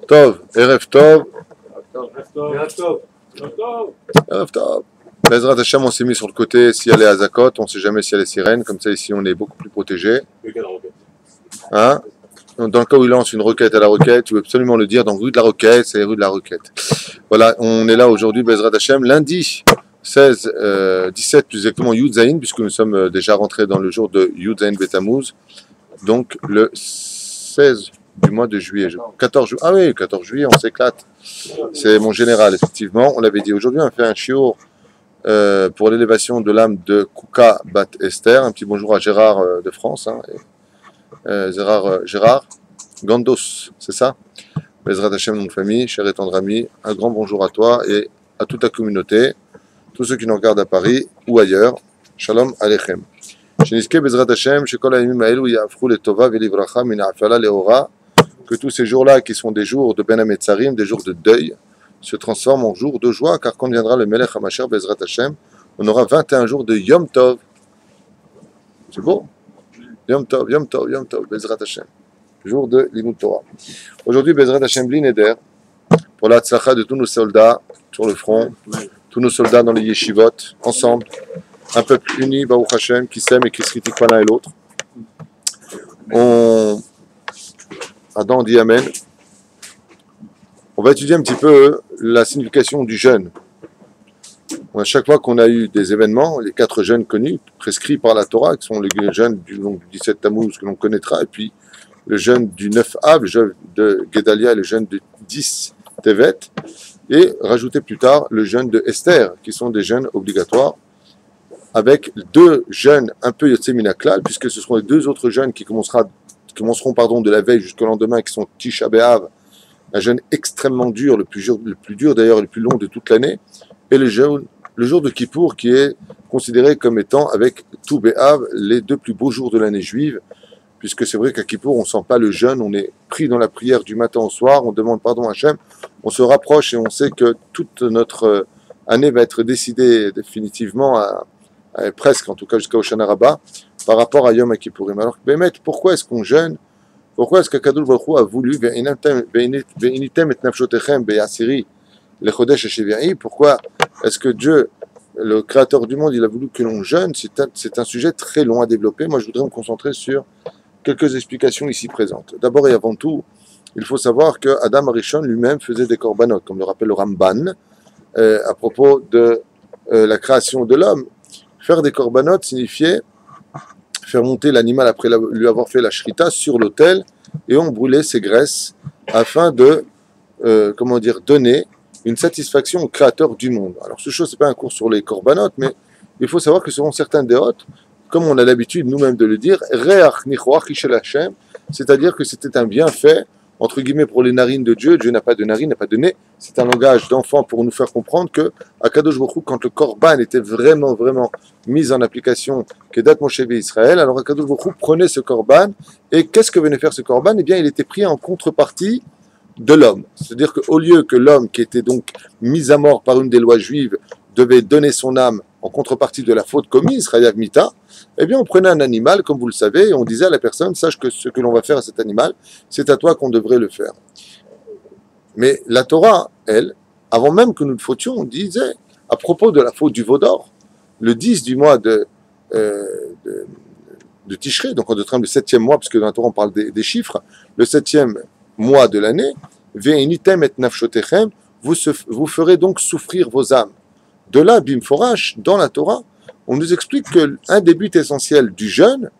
Tov, Erev Tov, Tov. Erev Tov. Bezrat Hashem, on s'est mis sur le côté s'il y a les Hazakot, on ne sait jamais s'il y a les sirènes, comme ça ici on est beaucoup plus protégé. Hein? Dans le cas où il lance une requête à la requête, tu veux absolument le dire, dans rue de la requête, c'est rue de la requête. Voilà, on est là aujourd'hui, Bezrat Hashem, lundi 17 plus exactement Yud Zayin, puisque nous sommes déjà rentrés dans le jour de Yud Zayin Betamuz, donc le 16 du mois de juillet, 14 juillet, ah oui, 14 juillet, on s'éclate. C'est mon général, effectivement, on l'avait dit. Aujourd'hui, on fait un shiur pour l'élévation de l'âme de Kouka Bat Esther. Un petit bonjour à Gérard de France, hein, Gérard Gandos, c'est ça? Bezrat Hashem, mon famille, cher et tendre ami, un grand bonjour à toi et à toute ta communauté, tous ceux qui nous regardent à Paris ou ailleurs. Shalom Aleichem. Sheniske Bezrat Hashem, Shekol Hayamim Haelu Ya'afru Letova Velivracha Min Ha'afala Leora, que tous ces jours-là qui sont des jours de Ben Hametzarim, des jours de deuil, se transforment en jours de joie, car quand viendra le Melech HaMashiach Bezrat Hashem, on aura 21 jours de Yom Tov. C'est beau? Yom Tov, Yom Tov, Yom Tov, Bezrat Hashem. Jour de Limud Torah. Aujourd'hui, Bezrat Hashem Bli Neder, pour la tzlacha de tous nos soldats sur le front, tous nos soldats dans les yeshivot, ensemble, un peuple uni, Baruch Hashem, qui s'aime et qui se critique pas l'un et l'autre. Adam dit Amen. On va étudier un petit peu la signification du jeûne. À chaque fois qu'on a eu des événements, les 4 jeûnes connus, prescrits par la Torah, qui sont les jeûnes du 17 Tammuz que l'on connaîtra, et puis le jeûne du 9 Av, le jeûne de Guédalia et le jeûne du 10 Tevet, et rajouter plus tard le jeûne de Esther, qui sont des jeûnes obligatoires, avec 2 jeûnes un peu Yotze Minaklal, puisque ce seront les 2 autres jeûnes qui commenceront de la veille jusqu'au lendemain, qui sont Tisha B'Av, un jeûne extrêmement dur, le plus dur d'ailleurs, le plus long de toute l'année, et le jour de Kippour, qui est considéré comme étant, avec tout B'Av, les 2 plus beaux jours de l'année juive, puisque c'est vrai qu'à Kippour, on ne sent pas le jeûne, on est pris dans la prière du matin au soir, on demande pardon à Hachem, on se rapproche et on sait que toute notre année va être décidée définitivement, presque en tout cas jusqu'à Hoshana Rabbah, par rapport à Yom Kippourim. Alors, Bémet, pourquoi est-ce qu'on jeûne? Pourquoi est-ce que Kadosh Baruch Hu a voulu pourquoi est-ce que Dieu, le créateur du monde, il a voulu que l'on jeûne? C'est un sujet très long à développer. Moi, je voudrais me concentrer sur quelques explications ici présentes. D'abord et avant tout, il faut savoir que Adam Arishon lui-même faisait des korbanot, comme le rappelle le Ramban, à propos de la création de l'homme. Faire des korbanot signifiait faire monter l'animal après lui avoir fait la shrita sur l'autel, et on brûlait ses graisses afin de, donner une satisfaction au créateur du monde. Alors ce chose, c'est pas un cours sur les korbanot, mais il faut savoir que selon certains déotes, comme on a l'habitude nous-mêmes de le dire, c'est-à-dire que c'était un bienfait, entre guillemets, pour les narines de Dieu. Dieu n'a pas de narines, n'a pas de nez. C'est un langage d'enfant pour nous faire comprendre que, à Kadosh Baruch Hu, quand le korban était vraiment mis en application, Kedat Moshe Israël, alors Kadosh Baruch Hu prenait ce korban, et qu'est-ce que venait faire ce korban? Eh bien, il était pris en contrepartie de l'homme. C'est-à-dire qu'au lieu que l'homme, qui était donc mis à mort par une des lois juives, devait donner son âme en contrepartie de la faute commise, Chayav Mita, eh bien on prenait un animal, comme vous le savez, et on disait à la personne, sache que ce que l'on va faire à cet animal, c'est à toi qu'on devrait le faire. Mais la Torah, elle, avant même que nous le fautions, on disait, à propos de la faute du veau d'or, le 10 du mois de Tishré, donc on train le 7e mois, parce que dans la Torah on parle des chiffres, le 7e mois de l'année, Ve'initem et nafshotechem, vous ferez donc souffrir vos âmes. De là, Bimforash, dans la Torah, on nous explique qu'un des buts essentiels du jeûne,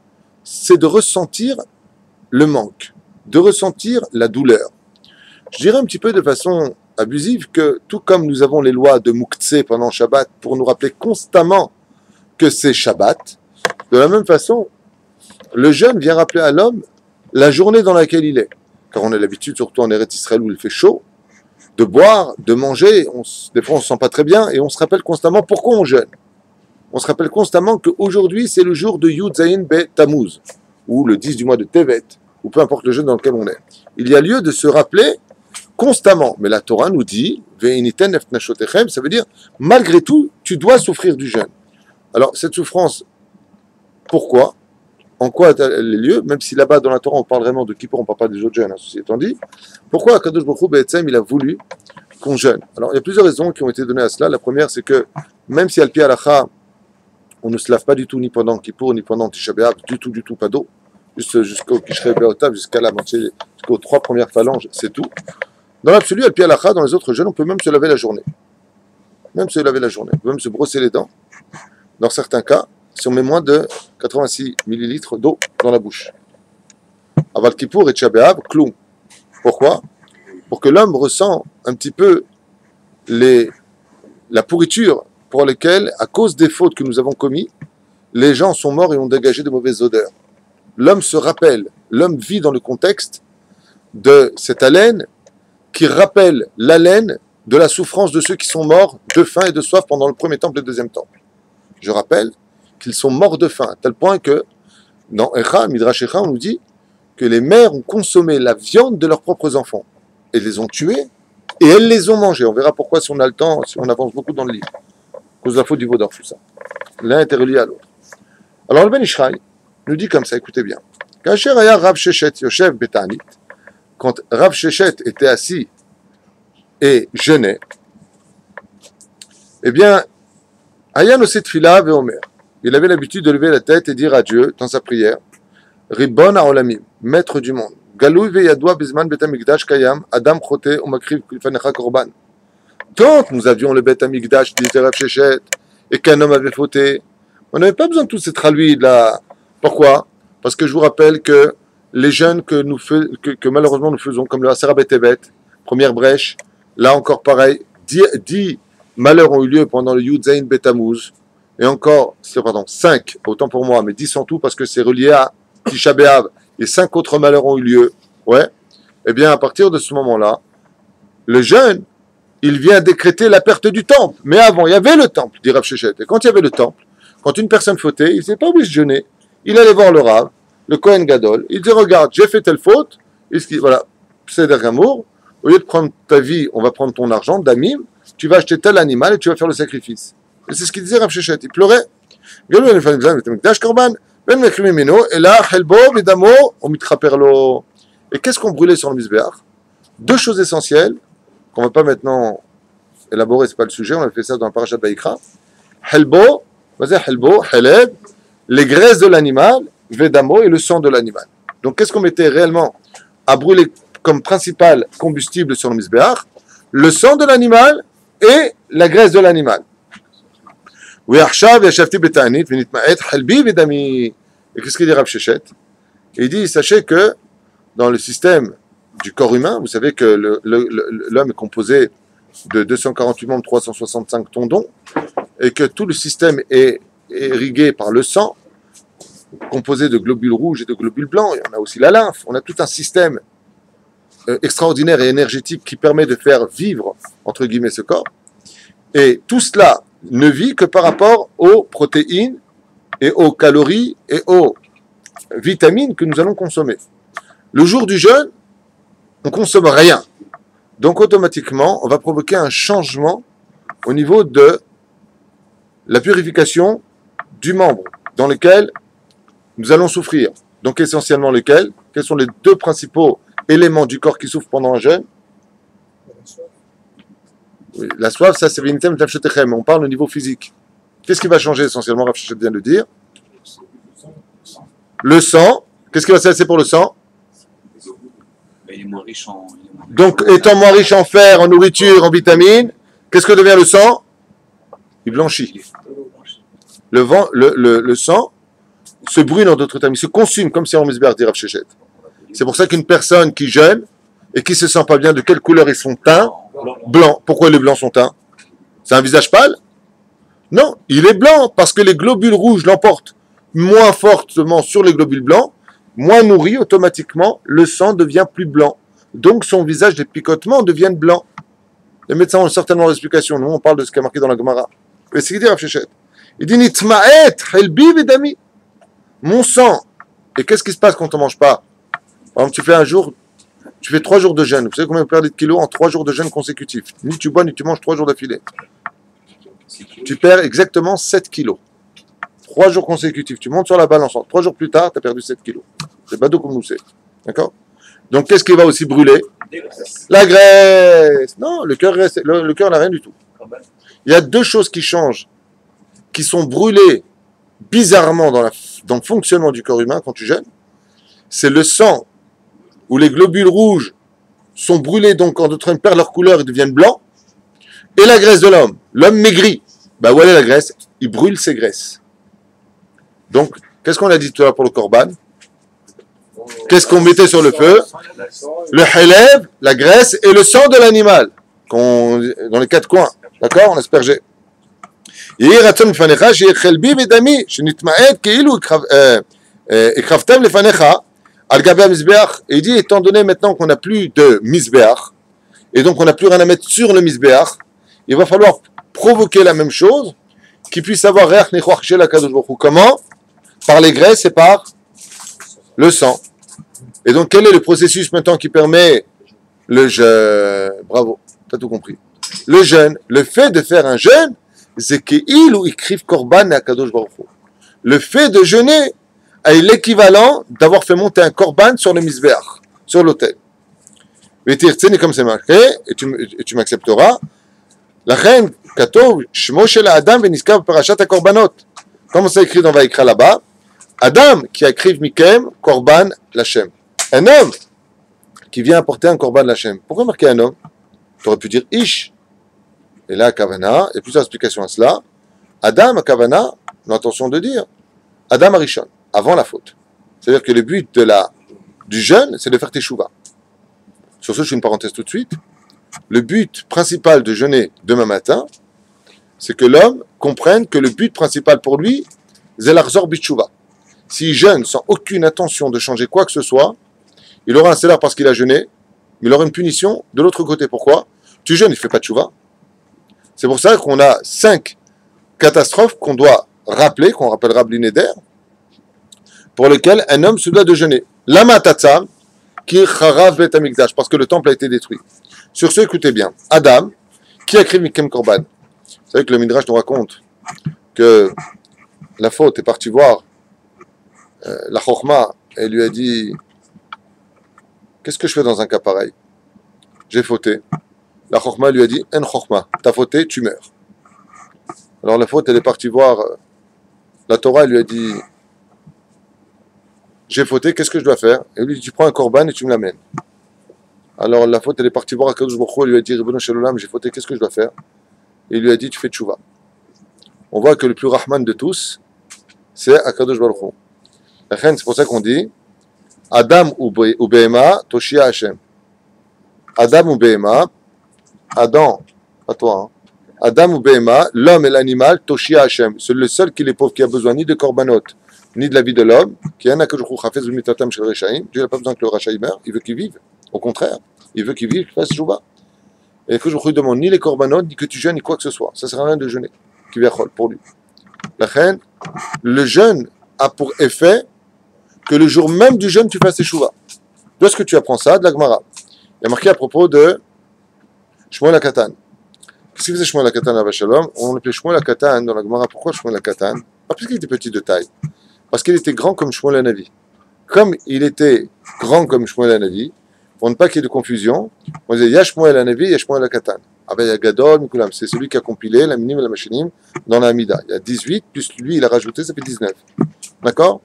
c'est de ressentir le manque, de ressentir la douleur. Je dirais un petit peu de façon abusive que, tout comme nous avons les lois de Mouktsé pendant Shabbat pour nous rappeler constamment que c'est Shabbat, de la même façon, le jeûne vient rappeler à l'homme la journée dans laquelle il est. Car on a l'habitude, surtout en Eretz Israël où il fait chaud, de boire, de manger, des fois on ne se sent pas très bien, et on se rappelle constamment pourquoi on jeûne. On se rappelle constamment qu'aujourd'hui c'est le jour de Yud Zayin Be Tammuz, ou le 10 du mois de Tevet, ou peu importe le jeûne dans lequel on est. Il y a lieu de se rappeler constamment, mais la Torah nous dit, Ve'initen ef nashotechem, ça veut dire, malgré tout, tu dois souffrir du jeûne. Alors cette souffrance, pourquoi? en quoi les lieux, même si là-bas dans la Torah on parle vraiment de Kippour, on ne parle pas des autres jeûnes, hein, ceci étant dit, pourquoi Kadosh Baruch Hu Be'etzem, il a voulu qu'on jeûne? Alors il y a plusieurs raisons qui ont été données à cela. La première, c'est que même si Al-Pi Halacha, on ne se lave pas du tout ni pendant Kippour, ni pendant Tisha B'Av, du tout, pas d'eau, juste jusqu'au Kishrei Be'otav, jusqu'à la moitié, jusqu'aux 3 premières phalanges, c'est tout. Dans l'absolu, Al-Pi Halacha, dans les autres jeûnes, on peut même se laver la journée. Même se laver la journée. On peut même se brosser les dents. Dans certains cas, si on met moins de 86 millilitres d'eau dans la bouche. Aval Kippour et Tisha B'Av, cloum. Pourquoi? Pour que l'homme ressent un petit peu la pourriture pour laquelle, à cause des fautes que nous avons commises, les gens sont morts et ont dégagé de mauvaises odeurs. L'homme se rappelle, l'homme vit dans le contexte de cette haleine qui rappelle l'haleine de la souffrance de ceux qui sont morts de faim et de soif pendant le premier temple et le deuxième temple. Je rappelle qu'ils sont morts de faim, à tel point que dans Echa, Midrash Echa, on nous dit que les mères ont consommé la viande de leurs propres enfants. Elles les ont tués et elles les ont mangés. On verra pourquoi si on a le temps, si on avance beaucoup dans le livre. À cause de la faute du vaudor, tout ça. L'un était relié à l'autre. Alors le Ben Ishraï nous dit comme ça, écoutez bien. Kacher aya Rav Sheshet Yoshev Betanit, quand Rav Sheshet était assis et jeûnait, eh bien, Aya Nosé Tfila Veomer, il avait l'habitude de lever la tête et dire à Dieu dans sa prière, Ribbon Haolamim, maître du monde, Galou Veyadwa Bizman Bet Hamikdash Kayam, Adam Chote Umakriv Fanecha Korban. Quand nous avions le Bet Hamikdash, disait Rav Sheshet, et qu'un homme avait fauté, on n'avait pas besoin de tout cette traluide là. Pourquoi? Parce que je vous rappelle que les jeûnes que malheureusement nous faisons, comme le Asara Betevet, première brèche, là encore pareil, 10 malheurs ont eu lieu pendant le Yud Zayin Betamuz, et encore, 5, autant pour moi, mais 10 en tout parce que c'est relié à Tisha B'Av, et 5 autres malheurs ont eu lieu. Ouais. Eh bien, à partir de ce moment-là, le jeûne, il vient décréter la perte du temple. Mais avant, il y avait le temple, dit Rav Sheshet. Et quand il y avait le temple, quand une personne fautait, il n'était pas obligé de jeûner. Il allait voir le Rav, le Kohen Gadol, il dit, regarde, j'ai fait telle faute, voilà, c'est d'amour, au lieu de prendre ta vie, on va prendre ton argent, damim, tu vas acheter tel animal et tu vas faire le sacrifice. Et c'est ce qu'il disait Rav Sheshet, il pleurait. Et qu'est-ce qu'on brûlait sur le Mizbeach? 2 choses essentielles, qu'on ne va pas maintenant élaborer, ce n'est pas le sujet, on a fait ça dans la parashat Vayikra. Helbo, Heleb, les graisses de l'animal, Vedamo et le sang de l'animal. Donc qu'est-ce qu'on mettait réellement à brûler comme principal combustible sur le Mizbeach? Le sang de l'animal et la graisse de l'animal. Et qu'est-ce qu'il dit Rav Sheshet? Il dit, sachez que dans le système du corps humain, vous savez que l'homme est composé de 248 membres, 365 tendons, et que tout le système est irrigué par le sang, composé de globules rouges et de globules blancs. Et on a aussi la lymphe. On a tout un système extraordinaire et énergétique qui permet de faire vivre, entre guillemets, ce corps. Et tout cela ne vit que par rapport aux protéines et aux calories et aux vitamines que nous allons consommer. Le jour du jeûne, on ne consomme rien. Donc automatiquement, on va provoquer un changement au niveau de la purification du membre dans lequel nous allons souffrir. Donc essentiellement lesquels? Quels sont les 2 principaux éléments du corps qui souffrent pendant un jeûne? Oui, la soif, ça c'est Vinitem Tafshetechem, on parle au niveau physique. Qu'est-ce qui va changer essentiellement? Rav Sheshet vient de le dire. Le sang. Qu'est-ce qui va se passer pour le sang? Il est moins riche en... Donc, étant moins riche en fer, en nourriture, en vitamines, qu'est-ce que devient le sang? Il blanchit. Le sang se brûle en d'autres termes, il se consume comme si on Mizbeach, dit Rav Sheshet. C'est pour ça qu'une personne qui jeûne et qui se sent pas bien, de quelle couleur est son teint? Blanc. Pourquoi les blancs sont teints? C'est un visage pâle? Non, il est blanc parce que les globules rouges l'emportent moins fortement sur les globules blancs, moins nourris, automatiquement, le sang devient plus blanc. Donc son visage, les picotements deviennent blancs. Les médecins ont certainement l'explication. Nous, on parle de ce qui est marqué dans la Gemara. Et c'est ce qu'il dit Rav Sheshet. Il dit Nitma'et, helbi vedami. Mon sang. Et qu'est-ce qui se passe quand on ne mange pas? Par exemple, tu fais 3 jours de jeûne. Vous savez combien vous perdez de kilos en 3 jours de jeûne consécutifs? Ni tu bois, ni tu manges 3 jours d'affilée. Tu perds exactement 7 kilos. 3 jours consécutifs, tu montes sur la balance, 3 jours plus tard, tu as perdu 7 kilos. C'est pas d'eau comme nous c'est. D'accord? Donc, qu'est-ce qui va aussi brûler? La graisse. Non, le cœur n'a rien du tout. Il y a 2 choses qui changent, qui sont brûlées bizarrement dans le fonctionnement du corps humain quand tu jeûnes. C'est le sang, où les globules rouges sont brûlés, donc en train de perdre leur couleur, ils deviennent blancs, et la graisse de l'homme. L'homme maigrit. Bah, où est la graisse? Il brûle ses graisses. Donc, qu'est-ce qu'on a dit tout à l'heure pour le korban? Qu'est-ce qu'on mettait sur le feu? Le haleb, la graisse et le sang de l'animal, dans les 4 coins. D'accord? On aspergeait. Il dit, étant donné maintenant qu'on n'a plus de misbeach, et donc on n'a plus rien à mettre sur le misbeach, il va falloir provoquer la même chose, qui puisse avoir comment? Par les graisses et par le sang. Et donc, quel est le processus maintenant qui permet le jeûne? Bravo, tu as tout compris. Le jeûne, le fait de faire un jeûne, c'est qu'il ou écrive Korban à Kadosh Baruch Hu. Le fait de jeûner est l'équivalent d'avoir fait monter un Korban sur le misbeach, sur l'autel. Et comme c'est marqué, et tu m'accepteras, la reine Katov, Shmo Shel Adam veniskav parashat Korbanot. Comme c'est écrit dans Vaïkra là-bas, Adam qui a écrit Mikem Korban Lachem. Un homme qui vient apporter un korban Lachem. Pourquoi marquer un homme? Tu aurais pu dire Ish. Et là, Kavana, il y a plusieurs explications à cela. Adam, Kavana, l'intention de dire Adam Arishon, avant la faute. C'est-à-dire que le but du jeûne, c'est de faire teshuva. Sur ce, je fais une parenthèse tout de suite. Le but principal de jeûner demain matin, c'est que l'homme comprenne que le but principal pour lui, c'est l'arzor bitshuva. S'il jeûne sans aucune intention de changer quoi que ce soit, il aura un salaire parce qu'il a jeûné, mais il aura une punition de l'autre côté. Pourquoi? Tu jeûnes, il ne fait pas de tchouva. C'est pour ça qu'on a 5 catastrophes qu'on doit rappeler, qu'on rappellera Blineder, pour lesquelles un homme se doit de jeûner. Lama tatsam, qui charav bet hamikdash, parce que le temple a été détruit. Sur ce, écoutez bien. Adam, qui a écrit Mikem Korban? Vous savez que le Midrash nous raconte que la faute est partie voir la Chokhma et lui a dit: qu'est-ce que je fais dans un cas pareil? J'ai fauté. La Chokhma lui a dit: En Chokhma, t'as fauté, tu meurs. Alors la faute, elle est partie voir la Torah, elle lui a dit: j'ai fauté, qu'est-ce que je dois faire? Et lui dit: tu prends un korban et tu me l'amènes. Alors la faute, elle est partie voir Akadosh Baruch Hu, elle lui a dit: Ribono Shel Olam, j'ai fauté, qu'est-ce que je dois faire? Et il lui a dit: tu fais tchouva. On voit que le plus rahman de tous, c'est Akadosh Baruch Hu. C'est pour ça qu'on dit Adam ou Behema, Toshia Hashem. Adam ou Behema, Adam, pas toi, hein. Adam ou Behema, l'homme et l'animal, Toshia Hashem. C'est le seul qui est pauvre, qui a besoin ni de korbanot, ni de la vie de l'homme, qui est un Akadosh Baruch Hu Chafez Umitatam Shel Rechaim. Dieu n'a pas besoin que le Rachaï meure, il veut qu'il vive. Au contraire, il veut qu'il vive, qu'il fasse tchouva. Et que je ne demande ni les korbanot, ni que tu jeûnes, ni quoi que ce soit. Ça ne sert à rien de jeûner, qui vient pour lui. La reine, le jeûne a pour effet que le jour même du jeûne, tu fasses teshuva. D'où est-ce que tu apprends ça? De la Gemara. Il y a marqué à propos de Shmuel HaKatan. Qu'est-ce que c'est Shmuel HaKatan à Shalom? On l'appelait Shmuel HaKatan dans la Gemara. Pourquoi Shmuel HaKatan? Pas parce qu'il était petit de taille, parce qu'il était grand comme Shmuel HaNavi. Comme il était grand comme Shmuel HaNavi, pour ne pas qu'il y ait de confusion, on disait: il y a Shmuel HaNavi, il y a Shmuel HaKatan. Ah ben il y a Gadol, Mikulam, c'est celui qui a compilé la minim et la machinim dans la Hamida. Il y a 18, plus lui il a rajouté, ça fait 19. D'accord?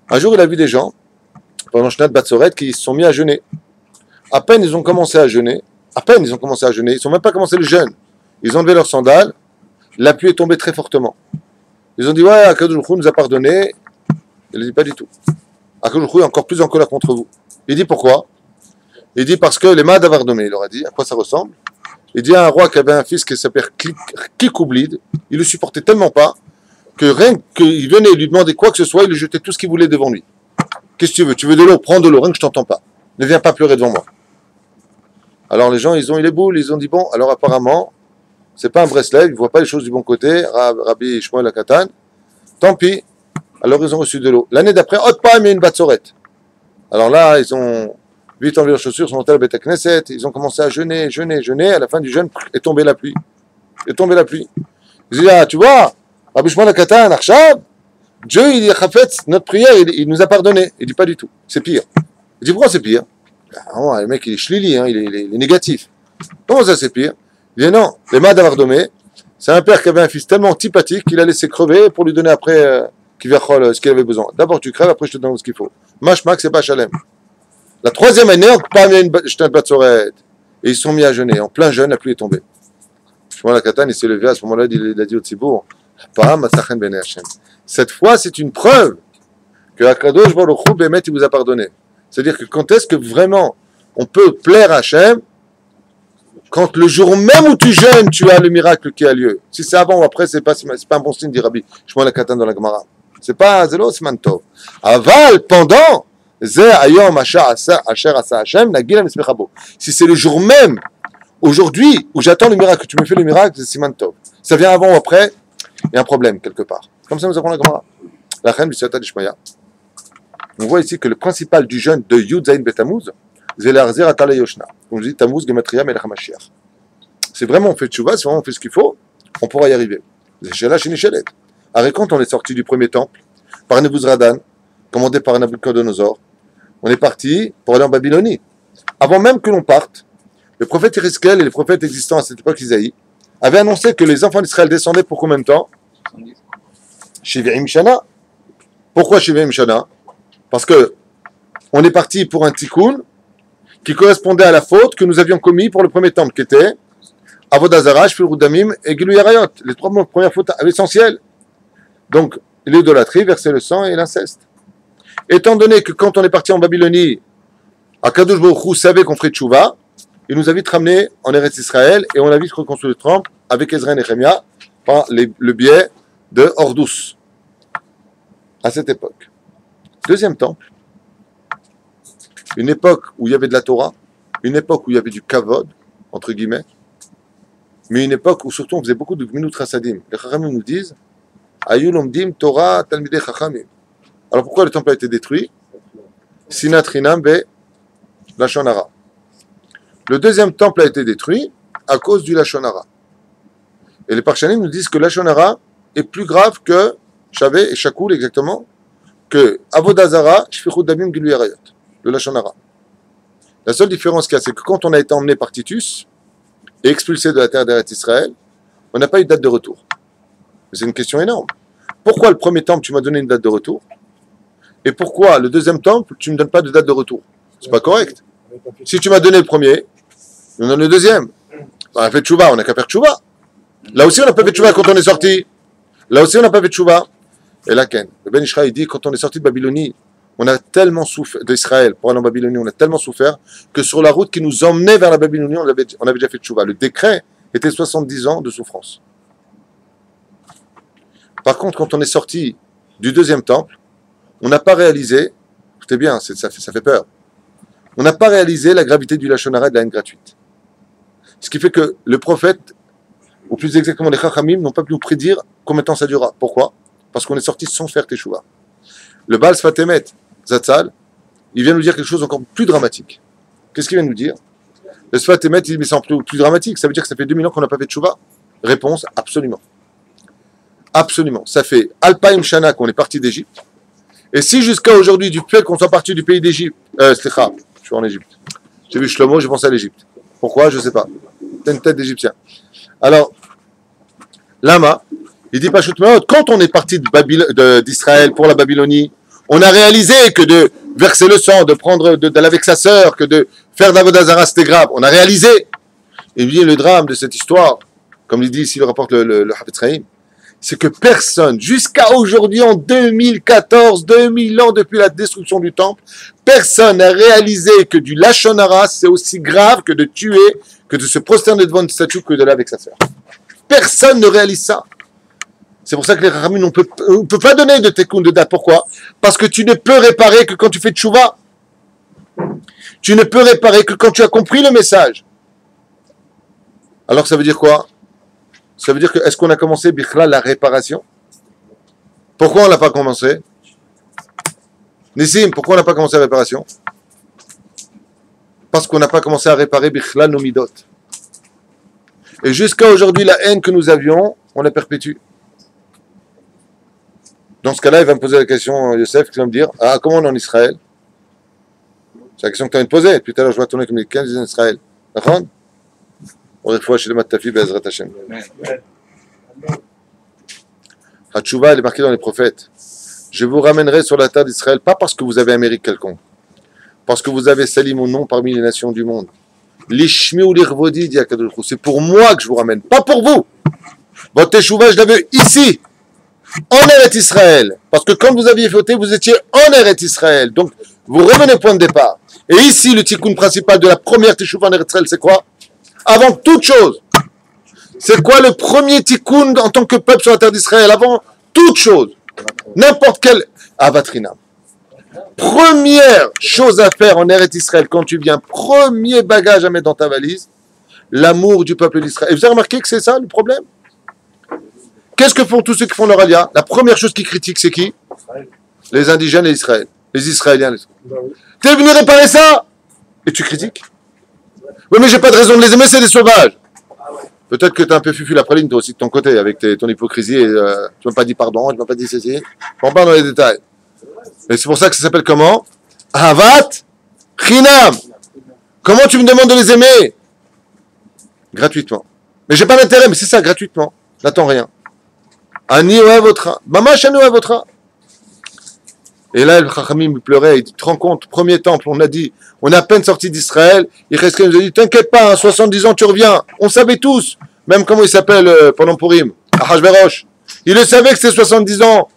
Un jour il a vu des gens, pendant Shnat Batzoret, qui se sont mis à jeûner. À peine ils ont commencé à jeûner, ils ne sont même pas commencé le jeûne. Ils ont enlevé leurs sandales, la pluie est tombée très fortement. Ils ont dit: ouais, Akadosh Baruch Hu nous a pardonné. Il ne dit pas du tout. Akadosh Baruch Hu est encore plus en colère contre vous. Il dit: pourquoi? Il dit: parce que les Mad Avardomé, il leur a dit, à quoi ça ressemble? Il dit à un roi qui avait un fils qui s'appelait Kikoublid, il le supportait tellement pas que rien qu'il venait lui demander quoi que ce soit, il lui jetait tout ce qu'il voulait devant lui. Qu'est-ce que tu veux? Tu veux de l'eau? Prends de l'eau, rien que je t'entends pas. Ne viens pas pleurer devant moi. Alors les gens, ils ont eu les boules, ils ont dit: bon, alors apparemment, c'est pas un Breslev, il voit pas les choses du bon côté, Rabbi Shmuel HaKatan, tant pis. Alors ils ont reçu de l'eau. L'année d'après, hot pas, mais une batsorette. Alors là, ils ont vite enlevé leurs chaussures, sont montés à la Beth Knesset, ils ont commencé à jeûner. À la fin du jeûne, est tombée la pluie. Ils disent: ah, tu vois, Rabbi Shmuel Katan, Achshav, Dieu, il est notre prière, il nous a pardonné. Il dit pas du tout. C'est pire. Il dit pourquoi c'est pire? Ah, le mec, il est shlili, hein, il est négatif. Comment ça, c'est pire? Il dit non, les mains d'Avardomé, c'est un père qui avait un fils tellement antipathique qu'il a laissé crever pour lui donner après ce qu'il avait besoin. D'abord, tu crèves, après, je te donne ce qu'il faut. Mashmak, c'est pas Shalem. La troisième année, on pas mis une batsoret. Et ils se sont mis à jeûner. En plein jeûne, la pluie est tombée. Shmuel Katan, il s'est levé à ce moment-là, il a dit au Tzibour, cette fois, c'est une preuve que Akadosh Baruch Hu, Bémet, il vous a pardonné. C'est-à-dire que quand est-ce que vraiment on peut plaire à Hachem? Quand le jour même où tu jeûnes, tu as le miracle qui a lieu. Si c'est avant ou après, c'est pas un bon signe, dit Rabbi Shmuel Katan dans la Gemara. C'est pas Zelo Siman Tov. Aval, pendant, Zeh Ayom Asher Asa Hashem, Nagil Mismechabo. Si c'est le jour même, aujourd'hui, où j'attends le miracle, tu me fais le miracle, c'est Siman Tov. Ça vient avant ou après, il y a un problème quelque part. Comme ça, nous apprenons la Gemara. La reine du Siyata d'Ishmaya. On voit ici que le principal du jeûne de Yud Zayin Betamuz, c'est l'Arzir Atale Yoshna. On dit Tamuz Gematria Melech HaMashiach. C'est vraiment on fait tchouva, c'est vraiment on fait ce qu'il faut, on pourra y arriver. C'est Shela Shinichelet. Alors quand on est sorti du premier temple, par Nebuzradan, commandé par Nabucodonosor, on est parti pour aller en Babylonie. Avant même que l'on parte, le prophète Yirezkel et les prophètes existants à cette époque, Isaïe, avaient annoncé que les enfants d'Israël descendaient pour combien de temps? Shivi'im Shana. Pourquoi Shivi'im Shana? Parce que on est parti pour un tikkun qui correspondait à la faute que nous avions commis pour le premier temple, qui était Avodah Zarah, Shfil Rudamim et Gilui Arayot, les trois premières fautes essentielles. Donc, l'idolâtrie, verser le sang et l'inceste. Étant donné que quand on est parti en Babylonie, Akadosh Baruch Hu savait qu'on ferait tchouva, il nous a vite ramené en Eretz Israël et on a vite reconstruit le temple avec Ezra et Nehemia par le biais de Ordus. À cette époque. Deuxième temple, une époque où il y avait de la Torah, une époque où il y avait du kavod, entre guillemets, mais une époque où surtout on faisait beaucoup de gminut chassadim. Les chachamim nous disent Ayul omdim Torah talmidei chachamim. Alors pourquoi le temple a été détruit? Sinat Rinam be Lashon Hara. Le deuxième temple a été détruit à cause du Lashon Hara. Et les Parshanim nous disent que Lashon Hara est plus grave que Shavé et Shakoul exactement, que Avodah Zarah, Shfichut Damim, Gilui Arayot, le Lashon Hara. La seule différence qu'il y a, c'est que quand on a été emmené par Titus et expulsé de la terre d'Eretz Israël, on n'a pas eu de date de retour. C'est une question énorme. Pourquoi le premier temple, tu m'as donné une date de retour? Et pourquoi le deuxième temple, tu ne me donnes pas de date de retour? C'est pas correct. Si tu m'as donné le premier, on donne le deuxième. On a fait tchouva, on n'a qu'à faire tchouva. Là aussi, on n'a pas fait tchouva quand on est sorti. Là aussi, on n'a pas fait tchouva. Et là, Ken, le Ben Ishraï dit, quand on est sorti de Babylonie, on a tellement souffert, d'Israël, pour aller en Babylonie, on a tellement souffert, que sur la route qui nous emmenait vers la Babylonie, on avait déjà fait tchouva. Le décret était 70 ans de souffrance. Par contre, quand on est sorti du deuxième temple, on n'a pas réalisé, écoutez bien, ça fait peur, on n'a pas réalisé la gravité du Lashon Hara et de la haine gratuite. Ce qui fait que le prophète, ou plus exactement les Chachamim, n'ont pas pu nous prédire combien de temps ça durera. Pourquoi? Parce qu'on est sorti sans faire Teshuvah. Le Baal Sfat Emet, Zatzal, il vient nous dire quelque chose encore plus dramatique. Qu'est-ce qu'il vient nous dire? Le Sfat Emet, il dit, mais c'est plus dramatique, ça veut dire que ça fait 2000 ans qu'on n'a pas fait Teshuvah. Réponse, absolument. Absolument. Ça fait Alpaim Shana qu'on est parti d'Égypte. Et si jusqu'à aujourd'hui, du fait qu'on soit parti du pays d'Égypte, Slicha, je suis en Égypte. J'ai vu Shlomo, j'ai pensé à l'Égypte. Pourquoi? Je ne sais pas. T'as une tête d'Égyptien. Alors, Lama, il dit Pashut Meod, quand on est parti d'Israël pour la Babylonie, on a réalisé que de verser le sang, de prendre, d'aller avec sa sœur, que de faire d'Avodah Zarah, c'était grave. On a réalisé. Et bien le drame de cette histoire, comme il dit ici, le rapporte le Hafetz Chaim, c'est que personne, jusqu'à aujourd'hui, en 2014, 2000 ans depuis la destruction du temple, personne n'a réalisé que du Lashon Hara, c'est aussi grave que de tuer, que de se prosterner devant une statue, que de l'aller avec sa sœur. Personne ne réalise ça. C'est pour ça que les Rachamim, on ne peut pas donner de tikkun de date. Pourquoi? Parce que tu ne peux réparer que quand tu fais tchouva. Tu ne peux réparer que quand tu as compris le message. Alors ça veut dire quoi? Ça veut dire que, est-ce qu'on a commencé, Bichla, la réparation? Pourquoi on ne l'a pas commencé? Nissim, pourquoi on n'a pas commencé la réparation? Parce qu'on n'a pas commencé à réparer Bichla nos midot. Et jusqu'à aujourd'hui, la haine que nous avions, on la perpétue. Dans ce cas-là, il va me poser la question, Youssef, qui va me dire, ah, comment on est en Israël? C'est la question que tu viens de poser. Puis tout à l'heure, je vois tourner comme les 15 en Israël. D'accord? Une fois, chez le Matafi, Bezrat Hashem. Hatchouva, elle est marquée dans les prophètes. Je vous ramènerai sur la terre d'Israël, pas parce que vous avez un mérite quelconque, parce que vous avez sali mon nom parmi les nations du monde. L'ishmi ou l'irvodi, dit Akadosh Baruch Hu, c'est pour moi que je vous ramène, pas pour vous. Votre teshuva, je l'avais ici, en Eretz Israël. Parce que quand vous aviez fauté, vous étiez en Eretz Israël. Donc, vous revenez au point de départ. Et ici, le tikkun principal de la première teshuva en Eretz Israël, c'est quoi? Avant toute chose. C'est quoi le premier tikkun en tant que peuple sur la terre d'Israël? Avant toute chose. N'importe quel avatrinam. Première chose à faire en Eretz Israël quand tu viens, premier bagage à mettre dans ta valise, l'amour du peuple d'Israël. Et vous avez remarqué que c'est ça le problème? Qu'est-ce que font tous ceux qui font leur alia? La première chose qu'ils critiquent, c'est qui? Les indigènes et Israël. Les Israéliens. T'es venu réparer ça? Et tu critiques? Oui, mais j'ai pas de raison de les aimer, c'est des sauvages. Peut-être que tu as un peu fufu la praline, toi aussi, de ton côté, avec ton hypocrisie. Et, tu m'as pas dit pardon, tu m'as pas dit ceci. On parle dans les détails. Et c'est pour ça que ça s'appelle comment? Ahavat Chinam. Comment tu me demandes de les aimer? Gratuitement. Mais j'ai pas d'intérêt, mais c'est ça, gratuitement. N'attends rien. Ani oevotra. Mamash ani oevotra. Et là, le Chachamim pleurait. Il dit, tu te rends compte, premier temple, on a dit, on est à peine sorti d'Israël. Il reste nous a dit, t'inquiète pas, hein, 70 ans, tu reviens. On savait tous. Même comment il s'appelle pendant Purim, Ahashverosh. Il le savait que c'était 70 ans.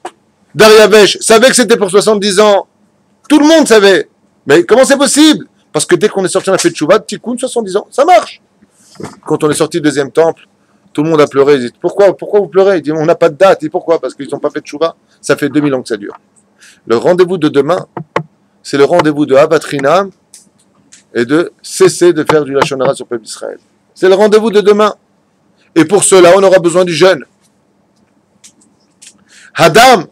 Dariavesh savait que c'était pour 70 ans. Tout le monde savait. Mais comment c'est possible? Parce que dès qu'on est sorti, on a fait Tchouva, Tikkun, 70 ans. Ça marche. Quand on est sorti du deuxième temple, tout le monde a pleuré. Il dit, pourquoi vous pleurez? Il dit, on n'a pas de date. Il dit, pourquoi? Parce qu'ils n'ont pas fait Tchouva. Ça fait 2000 ans que ça dure. Le rendez-vous de demain, c'est le rendez-vous de Avatrinam et de cesser de faire du Lachon Hara sur le peuple d'Israël. C'est le rendez-vous de demain. Et pour cela, on aura besoin du jeûne. Adam,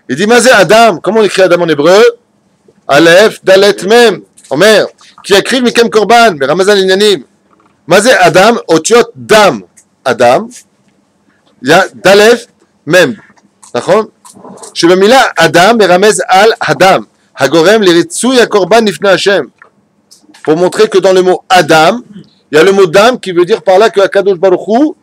il dit, Mazé Adam, comment on écrit Adam en hébreu? Aleph, Dalet, Mem, Omer, qui écrit Mikem Korban, mais Ramazan Inyanim. Mazé Adam, Otiot Dam. Adam, il y a Dalef, Mem. D'accord? שבמילה אדם מרמז על הדם, הגורם לריצוי הקורבן לפני השם. Pour montrer que dans le mot Adam, il y a le mot dam qui veut dire par là que Akadosh Baruch Hu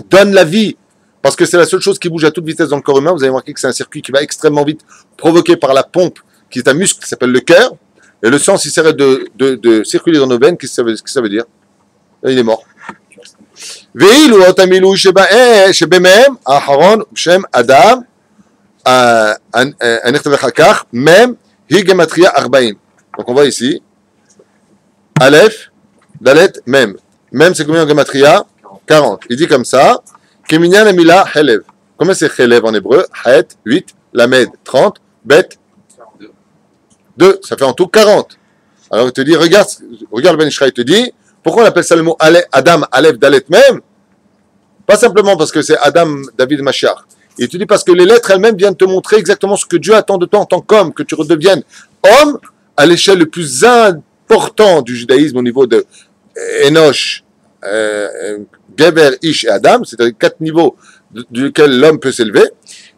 donne la vie. Parce que c'est la seule chose qui bouge à toute vitesse dans le corps humain. Vous avez remarqué que c'est un circuit qui va extrêmement vite, provoqué par la pompe, qui est un muscle qui s'appelle le cœur. Et le sang, s'il s'arrête de circuler dans nos veines, qu'est-ce que ça veut dire? Il est mort. ואילו אות המילוי שבמהם האחרון בשם אדם הנכתב אחר כך, מם היא גמטריה 40. Donc on voit ici, Aleph, Dalet, Mem. Mem c'est combien en gematria? 40. Il dit comme ça, Keminyan la mila Helev. Combien c'est Helev en hébreu? Het, 8, Lamed, 30, Bet, 2. Ça fait en tout 40. Alors il te dit, regarde le Ben Ishraï, il te dit, pourquoi on appelle ça le mot Adam, Aleph, Dalet, Mem? Pas simplement parce que c'est Adam, David, Mashiach. Il te dit parce que les lettres elles-mêmes viennent te montrer exactement ce que Dieu attend de toi en tant qu'homme, que tu redeviennes homme à l'échelle le plus important du judaïsme au niveau de Enoch, Geber, Ish et Adam, c'est-à-dire 4 niveaux duquel l'homme peut s'élever.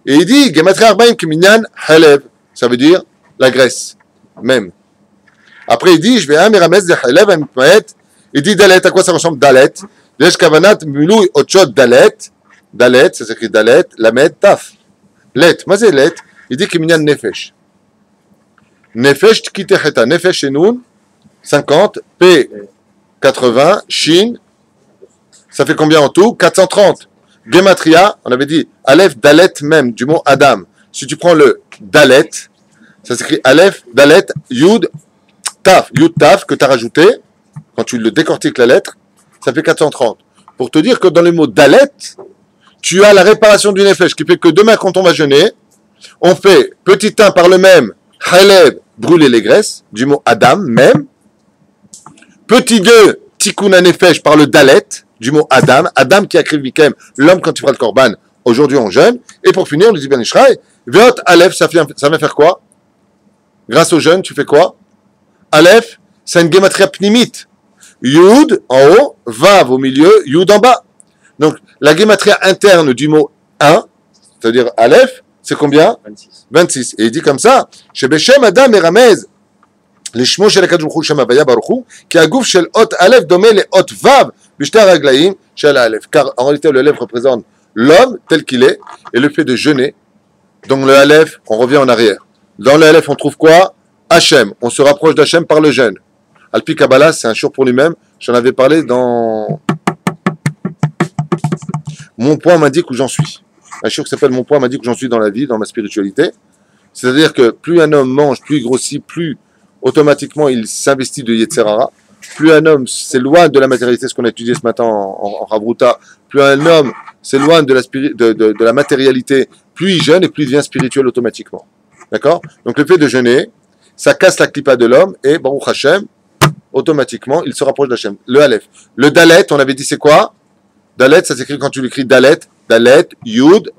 Et il dit, Gematria Arbaim Keminyan Halev, ça veut dire la graisse, même. Après il dit, je vais un Mirames de Halev, un Mitmaet. Il dit Dalet, à quoi ça ressemble Dalet? Lesh Kavanat Milou Ochot Dalet. Dalet, ça s'écrit Dalet, Lamed, Taf. Let, mais c'est Let. Il dit qu'il y a un Nefesh. Nefesh, Tkitecheta. Nefesh, c'est Noun, 50. P, 80. Shin, ça fait combien en tout? 430. Gematria, on avait dit Aleph, Dalet, même, du mot Adam. Si tu prends le Dalet, ça s'écrit Aleph, Dalet, Yud, Taf. Yud, Taf, que tu as rajouté, quand tu le décortiques la lettre, ça fait 430. Pour te dire que dans le mot Dalet, tu as la réparation du Nefesh, qui fait que demain, quand on va jeûner, on fait petit 1 par le même, Halev, brûler les graisses, du mot Adam, même. Petit 2, Tikkun Nefesh par le Dalet, du mot Adam, Adam qui a créé Vikem, l'homme quand tu feras le Korban, aujourd'hui on jeûne. Et pour finir, on lui dit Ben Ishraï, Veot Aleph, ça vient faire quoi? Grâce au jeûne, tu fais quoi? Aleph, c'est une gematria pnimite. Yud en haut, Vav au milieu, Yud en bas. Donc, la gematria interne du mot 1, c'est-à-dire Aleph, C'est combien? 26. 26. Et il dit comme ça, chez Beshem Adam et Ramez, les shmo shel HaKadosh Baruch Hu Shem Havaya Baruch Hu, qui a gouf shel hot Aleph domé les hot Vav, bishtar raglaim shel Aleph. Car en réalité, le Aleph représente l'homme tel qu'il est, et le fait de jeûner. Donc le Aleph, on revient en arrière. Dans le Aleph, on trouve quoi? Hachem. On se rapproche d'Hachem par le jeûne. Alpi Kabbalah, c'est un shiur pour lui-même. J'en avais parlé dans Mon point m'indique où j'en suis. Un shiur qui s'appelle Mon point m'indique où j'en suis dans la vie, dans ma spiritualité. C'est-à-dire que plus un homme mange, plus il grossit, plus automatiquement il s'investit de Yetzerara. Plus un homme s'éloigne de la matérialité, ce qu'on a étudié ce matin en Ravruta, plus un homme s'éloigne de la matérialité, plus il jeûne et plus il devient spirituel automatiquement. D'accord? Donc le fait de jeûner, ça casse la clipa de l'homme et Baruch Hashem, automatiquement, il se rapproche d'Hachem. Le Aleph. Le Dalet, on avait dit c'est quoi? Dalet, ça s'écrit quand tu l'écris Dalet, Dalet, Yud,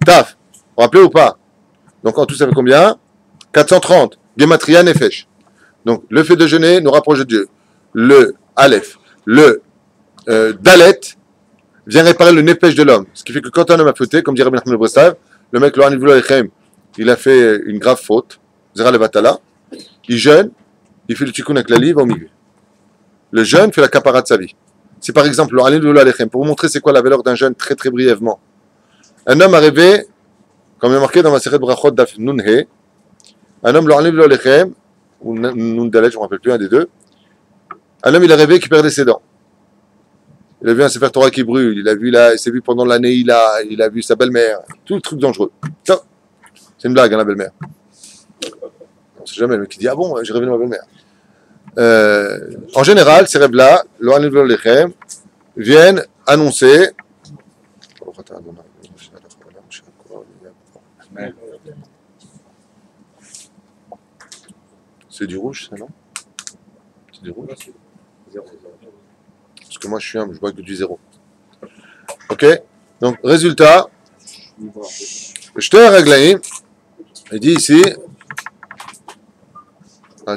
Taf. Vous vous rappelez ou pas? Donc en tout ça fait combien? 430. Gematria Nefesh. Donc le fait de jeûner nous rapproche de Dieu. Le Aleph, le Dalet vient réparer le Nefesh de l'homme. Ce qui fait que quand un homme a fauté, comme dit Rabbi Nachman Breslav, le mec, il a fait une grave faute, Zera Levatala, il jeûne, il fait le tikkun aklali, il va au milieu. Le jeûne fait la kapara de sa vie. C'est par exemple, pour vous montrer c'est quoi la valeur d'un jeûne très très brièvement. Un homme a rêvé, comme il est marqué dans ma série de brachot d'Af Nunhe, un homme, ou Nun Dalet, je ne me rappelle plus, un des deux, un homme il a rêvé qu'il perdait ses dents. Il a vu un Sefer Torah qui brûle, il s'est vu pendant l'année, il a vu sa belle-mère, tout le truc dangereux. Ça, c'est une blague, hein, la belle-mère. On ne sait jamais, le mec qui dit, ah bon, j'ai rêvé de ma belle-mère. En général, ces rêves-là, viennent annoncer. C'est du rouge, ça, non? C'est du rouge? Parce que moi, je suis humble, je bois que du zéro. Ok? Donc, résultat, je te règle. Il dit ici.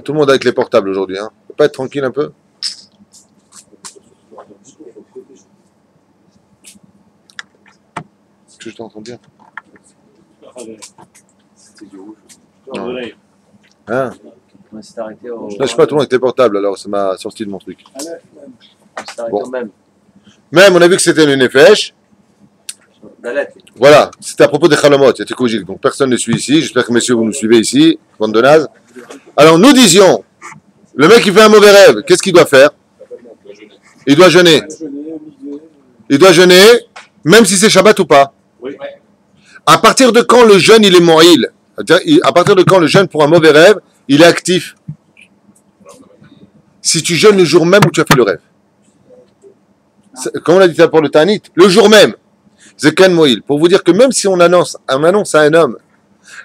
Tout le monde avec les portables aujourd'hui. Hein. On peut pas être tranquille un peu? Qu'est-ce que je t'entends dire? C'était du rouge. Hein? On s'est arrêté au. Je lâche pas tout le monde avec les portables, alors ça m'a sorti de mon truc. On s'est arrêté Bon. au même. Même, on a vu que c'était le Nefesh. Voilà, c'était à propos des Chalamot, c'était Koujik. Donc personne ne suit ici. J'espère que messieurs vous nous suivez ici, bande de nazes. Alors nous disions, le mec qui fait un mauvais rêve, qu'est-ce qu'il doit faire? Il doit jeûner. Il doit jeûner, même si c'est Shabbat ou pas. À partir de quand le jeûne il est moïl? À partir de quand le jeûne pour un mauvais rêve, il est actif? Si tu jeûnes le jour même où tu as fait le rêve. Comme on a dit pour le Tanit, le jour même. Zekan Moïl. Pour vous dire que même si on annonce à un homme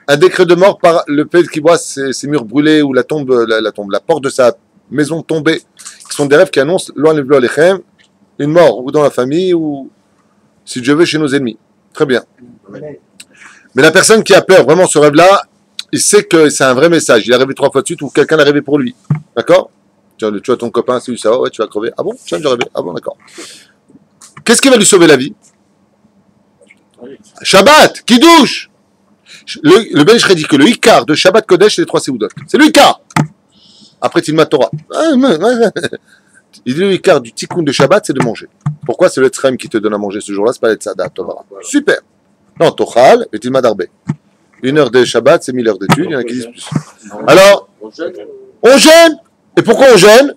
un décret de mort par le fait qu'il voit ses murs brûlés ou la porte de sa maison tombée, qui sont des rêves qui annoncent une mort, ou dans la famille, ou si Dieu veut chez nos ennemis. Très bien. Mais la personne qui a peur, vraiment ce rêve-là, il sait que c'est un vrai message. Il a rêvé 3 fois de suite ou quelqu'un l'a rêvé pour lui. D'accord? Tu vois ton copain, c'est lui, ça va, ouais, tu vas crever. Ah bon? Tiens, j'ai rêvé. Ah bon, d'accord. Qu'est-ce qui va lui sauver la vie? Shabbat, qui douche. Le Ben Ishra dit que le Ikar de Shabbat Kodesh, c'est les 3 Seudot. C'est le Ikar. Après Tilmat Torah. Il dit le Ikar du Tikkun de Shabbat, c'est de manger. Pourquoi? C'est le Tzrem qui te donne à manger ce jour-là, c'est pas le Tzada, Tovara. Super. Non, Tochal et Tilmat Darbe. 1 heure de Shabbat, c'est 1000 heures d'études, il y en a qui disent plus. Alors, on jeûne. Et pourquoi on jeûne?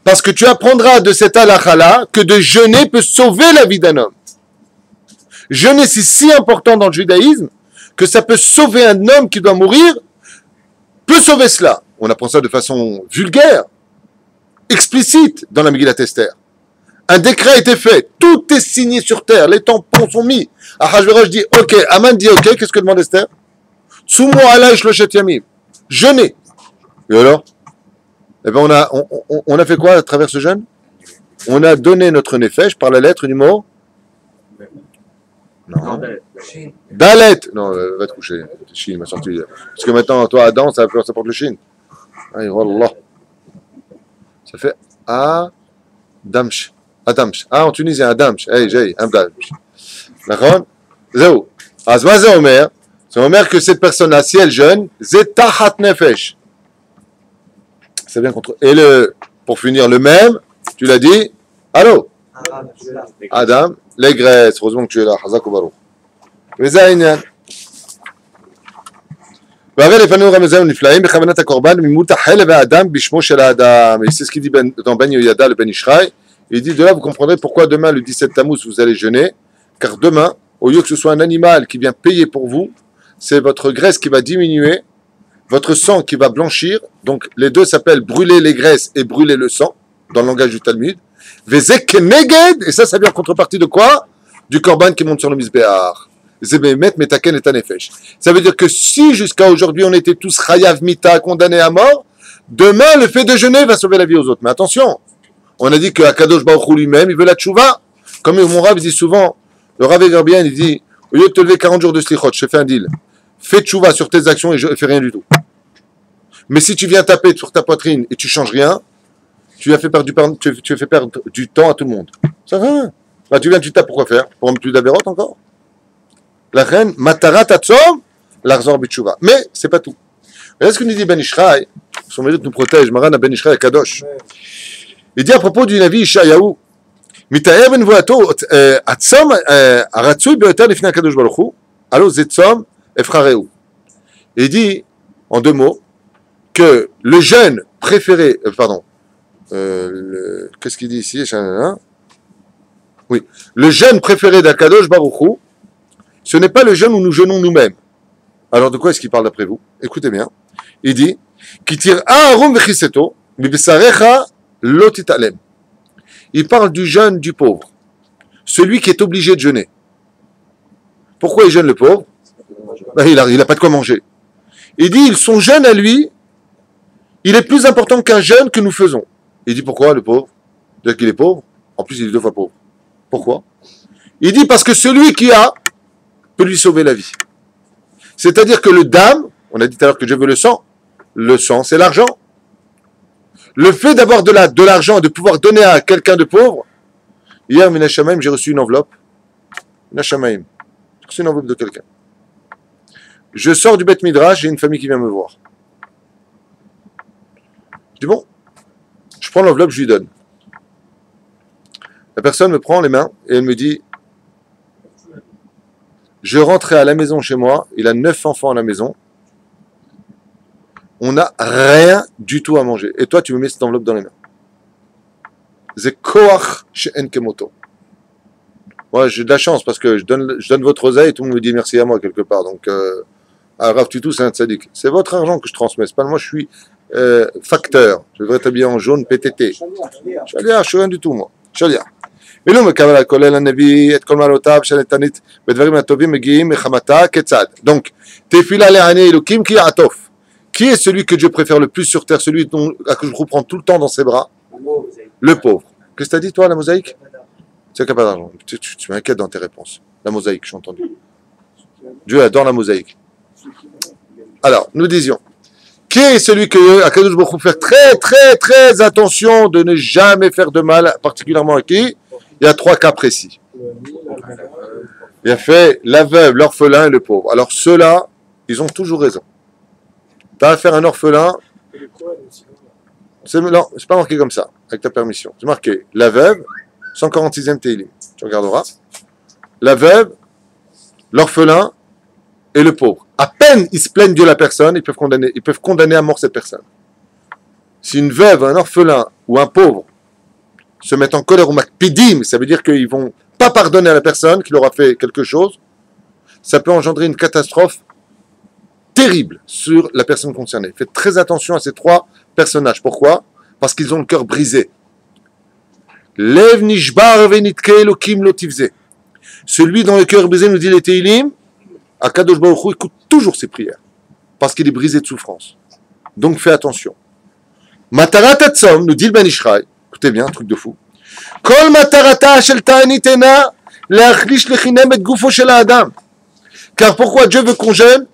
Parce que tu apprendras de cet halakha-là que de jeûner peut sauver la vie d'un homme. Jeûner, c'est si important dans le judaïsme que ça peut sauver un homme qui doit mourir, peut sauver cela. On apprend ça de façon vulgaire, explicite dans la Megillat Esther. Un décret a été fait, tout est signé sur terre, les tampons sont mis. Ahashverosh dit ok, Aman dit ok, qu'est-ce que demande Esther? Tsumo alay shloshet yamim. Jeûner. Et alors? Eh ben on a fait quoi à travers ce jeûne? On a donné notre nefesh par la lettre du mot. Non. Dalet. Non, va te coucher. Shin m'a sorti. Parce que maintenant, toi, Adam, ça porte le Shin. Aïe, wallah. Ça fait Adamsh. Adamsh. Ah, en Tunisie, Adamsh. Hey, j'ai Adamsh. D'accord? Zéo. Azma Zéomer. Ça veut dire que cette personne-là, si elle jeûne, Zetahat Nefesh. C'est bien contre. Et pour finir, le même, tu l'as dit, allô Adam, les graisses, heureusement que tu es là, Hazak Baruch. וזה העניין. והרי לפנינו רמזים נפלאים בכוונת הקורבן מימות החלב האדם בשמו של האדם. Et c'est ce qu'il dit dans Ben Yoyada, le Ben Ishraï. Il dit, de là vous comprendrez pourquoi demain, le 17 Tammuz, vous allez jeûner, car demain, au lieu que ce soit un animal qui vient payer pour vous, c'est votre graisse qui va diminuer, votre sang qui va blanchir. Donc les deux s'appellent brûler les graisses et brûler le sang, dans le langage du Talmud. Vezek neged, et ça vient en contrepartie de quoi? Du korban qui monte sur le misbéar. Ça veut dire que si jusqu'à aujourd'hui on était tous chayav mita, condamnés à mort, demain le fait de jeûner va sauver la vie aux autres. Mais attention, on a dit que Akadosh Baruch Hu lui-même, il veut la tchouva. Comme mon Rav dit souvent, le Rav Egerbien, il dit, au lieu de te lever 40 jours de slichot, je te fais un deal. Fais tchouva sur tes actions et je ne fais rien du tout. Mais si tu viens taper sur ta poitrine et tu changes rien, tu fais perdre du temps à tout le monde. Ça va. Bah, tu viens, tu tapes, pourquoi faire? Pour un plus d'avérote encore? La reine, matarat atzom, l'arzor bitchouva. Mais c'est pas tout. Et là, ce que nous dit Ben Ishraï, son mérite nous protège, Maran Ben Ishraï Kadosh. Il dit à propos du Navi Ishayahu, Mitaer ben voato, atzom, aratzui beoter lifnei Kadosh Baruch Hu, alo zetzom efrareu. Il dit, en deux mots, que le jeûne préféré, qu'est-ce qu'il dit ici? Oui, le jeûne préféré d'Akadosh Baruch Hu, ce n'est pas le jeûne où nous jeûnons nous-mêmes. Alors de quoi est-ce qu'il parle d'après vous? Écoutez bien. Il dit il parle du jeûne du pauvre. Celui qui est obligé de jeûner. Pourquoi il jeûne le pauvre? Ben, il n'a pas de quoi manger. Il dit son jeûne à lui, il est plus important qu'un jeûne que nous faisons. Il dit pourquoi le pauvre? C'est-à-dire qu'il est pauvre. En plus il est 2 fois pauvre. Pourquoi? Il dit parce que celui qui a peut lui sauver la vie. C'est-à-dire que le dam, on a dit tout à l'heure que Dieu veut le sang c'est l'argent. Le fait d'avoir de l'argent et de pouvoir donner à quelqu'un de pauvre, hier, Minashamaim, j'ai reçu une enveloppe. Minashamaim, j'ai reçu une enveloppe de quelqu'un. Je sors du Beth Midrash, j'ai une famille qui vient me voir. Je dis bon, je prends l'enveloppe, je lui donne. La personne me prend les mains et elle me dit je rentrais à la maison chez moi, il a 9 enfants à la maison, on n'a rien du tout à manger. Et toi, tu me mets cette enveloppe dans les mains. C'est koach she'en kemoto. Moi, j'ai de la chance parce que je donne votre oseille et tout le monde me dit merci à moi quelque part. Donc, Rav Tutu, c'est un tzaddik. C'est votre argent que je transmets. C'est pas moi, je suis facteur. Je devrais être habillé en jaune PTT. Shaliach, je suis rien du tout, moi. Shaliach. ולא מקבל כולל הנביא את כל מעלותיו של נתנית בדברים הטובים מגיעים מחמתה כיצד. Donc, תפילה לעני אלוקים כי יעטוף. Qui est celui que Dieu préfère le plus sur terre, celui que je reprends tout le temps dans ses bras? Le pauvre. Qu'est-ce que tu as dit, toi, la mosaïque? C'est capable d'argent. Tu m'inquiètes dans tes réponses. La mosaïque, j'ai entendu. Dieu adore la mosaïque. Alors, nous disions, qui est celui que Akadosh Baruch Hu fait très, très, très attention de ne jamais faire de mal, particulièrement à qui? Il y a 3 cas précis. Il a fait la veuve, l'orphelin et le pauvre. Alors ceux-là, ils ont toujours raison. Tu as affaire à un orphelin, non, c'est pas marqué comme ça, avec ta permission. C'est marqué la veuve, 146e Teilim. Tu regarderas. La veuve, l'orphelin et le pauvre. À peine ils se plaignent de la personne, ils peuvent condamner à mort cette personne. Si une veuve, un orphelin ou un pauvre se mettent en colère ou makpidim, ça veut dire qu'ils ne vont pas pardonner à la personne qui leur a fait quelque chose, ça peut engendrer une catastrophe terrible sur la personne concernée. Faites très attention à ces 3 personnages. Pourquoi? Parce qu'ils ont le cœur brisé. Lev nishbar venitke elokim lotivze. Celui dont le cœur brisé, nous dit les Teilim, Akadosh Baruch Hu écoute toujours ses prières, parce qu'il est brisé de souffrance. Donc fais attention. Matarat atzom, nous dit le Ben Ishraï, écoutez bien, un truc de fou. Kol matarata shel ta'anit ena leachlish lechinem et gufo shel ha'adam. Car pourquoi Dieu veut qu'on jeûne?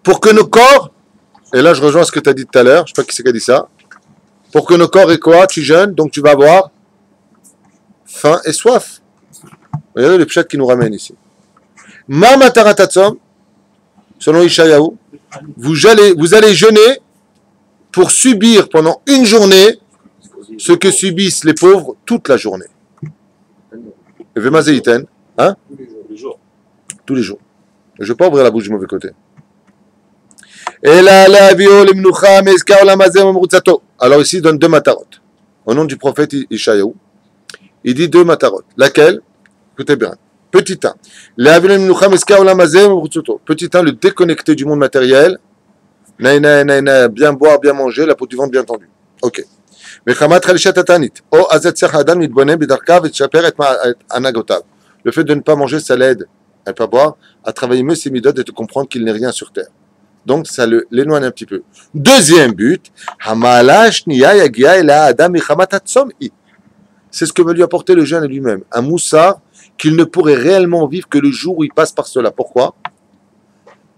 Pour que nos corps, et là je rejoins ce que tu as dit tout à l'heure, je ne sais pas qui c'est qui a dit ça, pour que nos corps aient quoi? Tu jeûnes, donc tu vas avoir faim et soif. Regardez les pchats qui nous ramènent ici. Ma mataratatsom, selon Ishayahu, vous allez jeûner pour subir pendant une journée ce que subissent les pauvres toute la journée. Et Vemazéiten, hein? Tous les jours. Je ne vais pas ouvrir la bouche du mauvais côté. Alors ici, il donne deux matarot. Au nom du prophète Ishayahu, il dit deux matarot. Laquelle? Écoutez bien. Petit 1. Petit 1, le déconnecter du monde matériel. Bien boire, bien manger, la peau du ventre bien tendue. Ok. Le fait de ne pas manger, ça l'aide à ne pas boire, à travailler mieux ses midot et de comprendre qu'il n'est rien sur terre. Donc, ça l'éloigne un petit peu. Deuxième but, c'est ce que veut lui apporter le jeûne lui-même. Un moussard qu'il ne pourrait réellement vivre que le jour où il passe par cela. Pourquoi?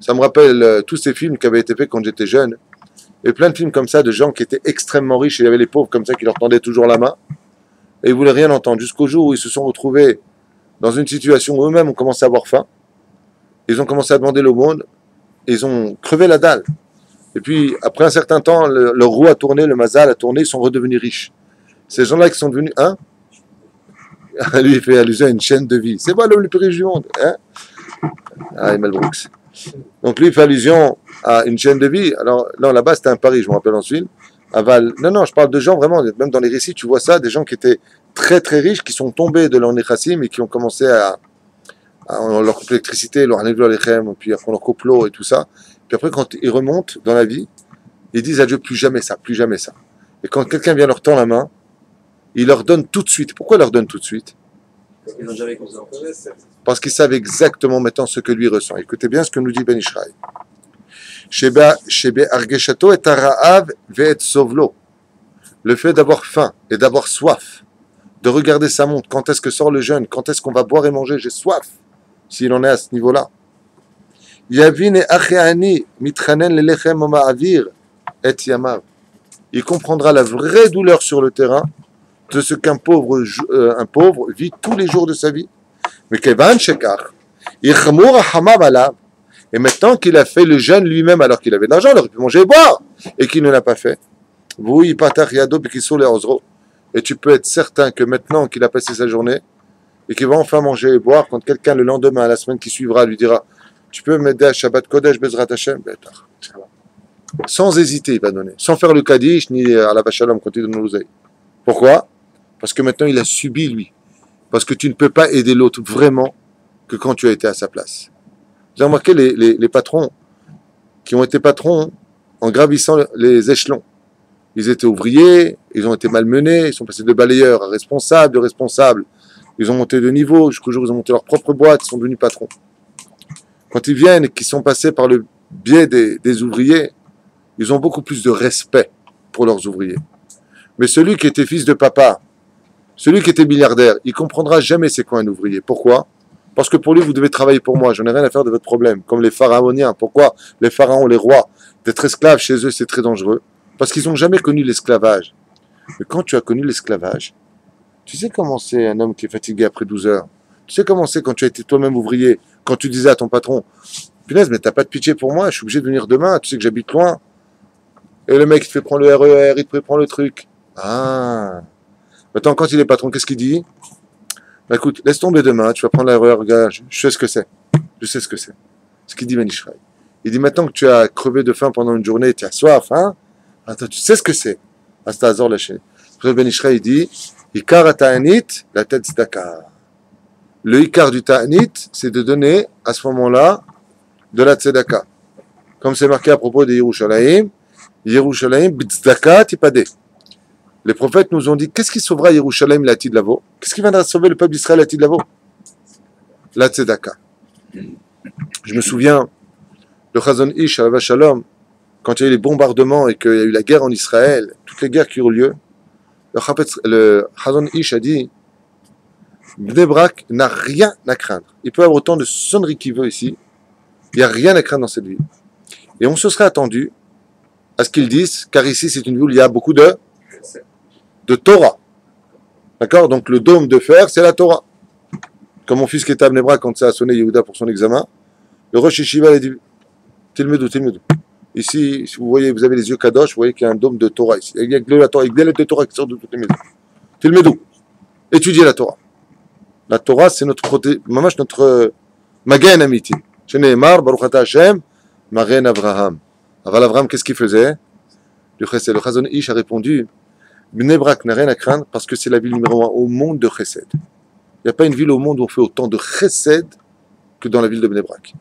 Ça me rappelle tous ces films qui avaient été faits quand j'étais jeune. Il y a plein de films comme ça de gens qui étaient extrêmement riches et il y avait les pauvres comme ça qui leur tendaient toujours la main et ils ne voulaient rien entendre jusqu'au jour où ils se sont retrouvés dans une situation où eux-mêmes ont commencé à avoir faim. Ils ont commencé à demander l'aumône et ils ont crevé la dalle. Et puis, après un certain temps, leur roue a tourné, le mazal a tourné, ils sont redevenus riches. Ces gens-là qui sont devenus... Hein? Lui, il fait allusion à une chaîne de vie. C'est moi l'homme le plus riche du monde. Hein? Ah, Emel Brooks. Donc lui, il fait allusion à une chaîne de vie. Alors, non, là-bas, c'était un pari, je me rappelle en film. Non, je parle de gens vraiment, même dans les récits, tu vois ça, des gens qui étaient très très riches, qui sont tombés de leur nechassim et qui ont commencé on leur coupe l'électricité, leur enlève l'échem, puis après on leur coupe l'eau et tout ça. Puis après, quand ils remontent dans la vie, ils disent à Dieu, plus jamais ça, plus jamais ça. Et quand quelqu'un vient leur tendre la main, il leur donne tout de suite. Pourquoi il leur donne tout de suite? Parce qu'ils n'ont jamais conscience. Parce qu'ils savent exactement maintenant ce que lui ressent. Écoutez bien ce que nous dit Ben Ishraï. Le fait d'avoir faim et d'avoir soif, de regarder sa montre, quand est-ce que sort le jeûne, quand est-ce qu'on va boire et manger, j'ai soif, s'il en est à ce niveau-là. Il comprendra la vraie douleur sur le terrain de ce qu'un pauvre, vit tous les jours de sa vie. Mais Kevan Shekar, et maintenant qu'il a fait le jeûne lui-même alors qu'il avait de l'argent, il aurait pu manger et boire, et qu'il ne l'a pas fait. Et tu peux être certain que maintenant qu'il a passé sa journée, et qu'il va enfin manger et boire, quand quelqu'un le lendemain, la semaine qui suivra, lui dira, tu peux m'aider à Shabbat Kodesh, Bezrat Hashem, sans hésiter, il va donner, sans faire le Kaddish, ni à la Vachalom quand il donne l'oseille. Pourquoi? Parce que maintenant il a subi lui. Parce que tu ne peux pas aider l'autre vraiment que quand tu as été à sa place. Vous avez remarqué les patrons qui ont été patrons en gravissant les échelons. Ils étaient ouvriers, ils ont été malmenés, ils sont passés de balayeurs à responsables, de responsables. Ils ont monté de niveau, jusqu'au jour où ils ont monté leur propre boîte, ils sont devenus patrons. Quand ils viennent et qu'ils sont passés par le biais des ouvriers, ils ont beaucoup plus de respect pour leurs ouvriers. Mais celui qui était fils de papa, celui qui était milliardaire, il ne comprendra jamais c'est quoi un ouvrier. Pourquoi? Parce que pour lui, vous devez travailler pour moi. Je n'ai rien à faire de votre problème. Comme les pharaoniens. Pourquoi les pharaons, les rois, d'être esclaves chez eux, c'est très dangereux. Parce qu'ils n'ont jamais connu l'esclavage. Mais quand tu as connu l'esclavage, tu sais comment c'est un homme qui est fatigué après 12 heures. Tu sais comment c'est quand tu as été toi-même ouvrier, quand tu disais à ton patron, punaise, mais t'as pas de pitié pour moi, je suis obligé de venir demain, tu sais que j'habite loin. Et le mec, il te fait prendre le RER, il te fait prendre le truc. Ah. Maintenant, quand il est patron, qu'est-ce qu'il dit? Bah écoute, laisse tomber demain, tu vas prendre la RER, regarde, je sais ce que c'est. Je sais ce que c'est. Ce qu'il dit Ben Ishraï. Il dit maintenant que tu as crevé de faim pendant une journée, tu as soif, hein? Attends, tu sais ce que c'est. Astazor la chaîne. Ben Ishraï dit, Ikar ta'anit, la tête tzedaka. Le Ikar du ta'anit, c'est de donner, à ce moment-là, de la tzedaka. Comme c'est marqué à propos de Yerushalayim, Yerushalayim, b'tzedaka tipadeh. Les prophètes nous ont dit, qu'est-ce qui sauvera Yerushalayim, la Tidlavo? Qu'est-ce qui viendra sauver le peuple d'Israël, la Tidlavo? La tzedaka. Je me souviens, le Chazon Ish, à la Shalom, quand il y a eu les bombardements et qu'il y a eu la guerre en Israël, toutes les guerres qui ont eu lieu, le Chazon Ish a dit, Bnei Brak n'a rien à craindre. Il peut avoir autant de sonneries qu'il veut ici, il n'y a rien à craindre dans cette ville. Et on se serait attendu à ce qu'ils disent, car ici c'est une ville où il y a beaucoup de Torah. D'accord? Donc le dôme de fer, c'est la Torah. Quand mon fils qui était à Bnei Brak, quand ça a sonné Yehuda pour son examen, le Rosh Yeshiva a dit Tilmedou, Tilmedou. Ici, si vous voyez, vous avez les yeux kadosh, vous voyez qu'il y a un dôme de Torah ici. Il y a que la Torah, il y a des lettres de Torah qui sortent de toutes les maisons. Tilmedou. Étudiez la Torah. La Torah, c'est notre mamash, notre Magen Amiti. Sheneemar, Baruch Ata Hashem, Magen Avraham. Aval Avraham, qu'est-ce qu'il faisait? Le Chesed. Le Chazon Ish a répondu Bnei Brak n'a rien à craindre parce que c'est la ville numéro 1 au monde de Chesed. Il n'y a pas une ville au monde où on fait autant de Chesed que dans la ville de Bnei Brak.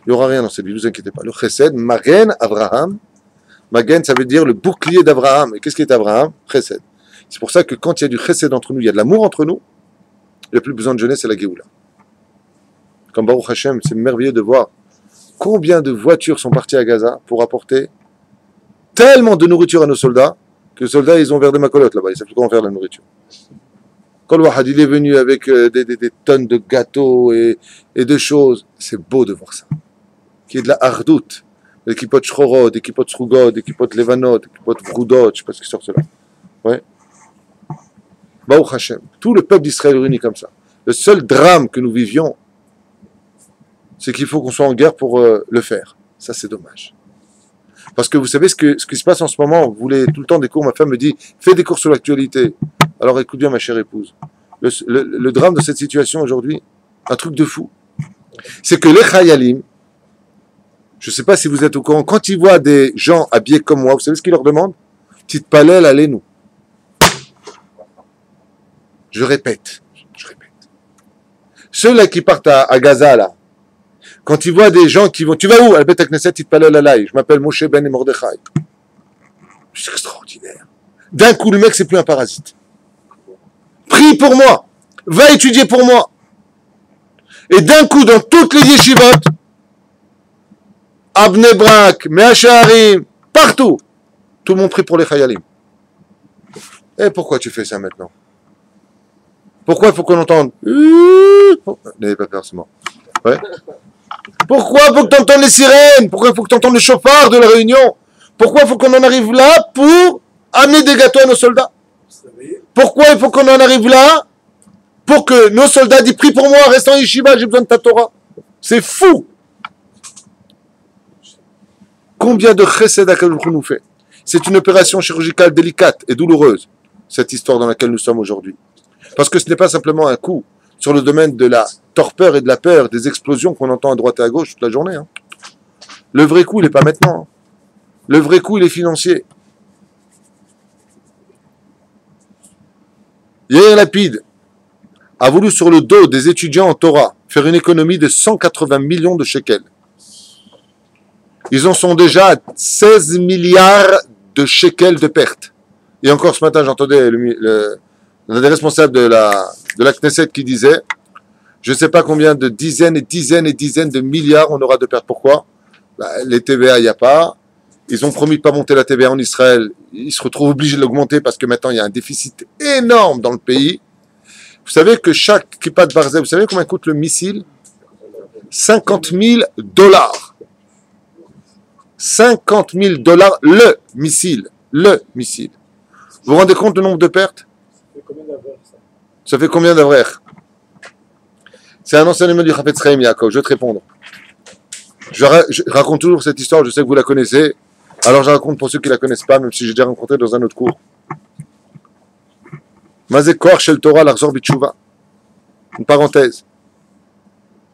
Il n'y aura rien dans cette ville, ne vous inquiétez pas. Le Chesed, Magen Avraham. Magen, ça veut dire le bouclier d'Avraham. Et qu'est-ce qui est Avraham? Chesed. C'est pour ça que quand il y a du Chesed entre nous, il y a de l'amour entre nous, il n'y a plus besoin de jeunesse, c'est la Géoula. Comme Baruch Hashem, c'est merveilleux de voir combien de voitures sont parties à Gaza pour apporter tellement de nourriture à nos soldats que les soldats, ils ont vers des macolotes là-bas, ils ne savent plus comment faire la nourriture. Quand le Wahad, il est venu avec des tonnes de gâteaux et de choses, c'est beau de voir ça. Qu'il y ait de la hardout, des kippot shrorot, des kippot srugot, des kippot levanot, des kippot vroudot, je ne sais pas ce qui sort cela. Ouais. Baruch Hashem, tout le peuple d'Israël réuni comme ça. Le seul drame que nous vivions, c'est qu'il faut qu'on soit en guerre pour le faire. Ça, c'est dommage. Parce que vous savez ce qui se passe en ce moment, vous voulez tout le temps des cours, ma femme me dit, fais des cours sur l'actualité. Alors écoute bien ma chère épouse. Le drame de cette situation aujourd'hui, un truc de fou, c'est que les Chayalim, je ne sais pas si vous êtes au courant, quand ils voient des gens habillés comme moi, vous savez ce qu'ils leur demandent? Petite palelle, allez-nous. Je répète. Ceux-là qui partent à Gaza, là, quand ils voient des gens qui vont... Tu vas où? À la Beth Knesset, Titpalel Alay. Je m'appelle Moshe Ben Mordechai. C'est extraordinaire. D'un coup, le mec, c'est plus un parasite. Prie pour moi. Va étudier pour moi. Et d'un coup, dans toutes les yeshivot, à Bnei Brak, Mea Shearim, partout, tout le monde prie pour les chayalim. Et pourquoi tu fais ça maintenant? Pourquoi il faut qu'on entende? N'ayez pas peur, c'est mort. Ouais. Pourquoi il faut que tu entendes les sirènes? Pourquoi il faut que tu entendes le chauffard de la réunion? Pourquoi il faut qu'on en arrive là pour amener des gâteaux à nos soldats? Pourquoi il faut qu'on en arrive là pour que nos soldats disent prie pour moi, reste en yeshiva, j'ai besoin de ta Torah? C'est fou! Combien de chesed HaKadosh Baruch Hu nous fait? C'est une opération chirurgicale délicate et douloureuse, cette histoire dans laquelle nous sommes aujourd'hui. Parce que ce n'est pas simplement un coup sur le domaine de la torpeur et de la peur, des explosions qu'on entend à droite et à gauche toute la journée. Hein. Le vrai coup, il n'est pas maintenant. Hein. Le vrai coup, il est financier. Yair Lapid a voulu sur le dos des étudiants en Torah faire une économie de 180 millions de shekels. Ils en sont déjà à 16 milliards de shekels de pertes. Et encore ce matin, j'entendais l'un des responsables de la Knesset qui disait je ne sais pas combien de dizaines et dizaines et dizaines de milliards on aura de pertes. Pourquoi? Les TVA, il n'y a pas. Ils ont promis de ne pas monter la TVA en Israël. Ils se retrouvent obligés de l'augmenter parce que maintenant il y a un déficit énorme dans le pays. Vous savez que chaque kippa de Barzel, vous savez combien coûte le missile? 50 000 $. 50 000 $ le missile. Le missile. Vous vous rendez compte du nombre de pertes? Ça fait combien d'avraires? C'est un enseignement du Chafetz Chaim Yaakov. Je vais te répondre. Je raconte toujours cette histoire, je sais que vous la connaissez. Alors je raconte pour ceux qui ne la connaissent pas, même si j'ai déjà rencontré dans un autre cours. Mazé Kor Shel Torah Larzor Bitshuva. Une parenthèse.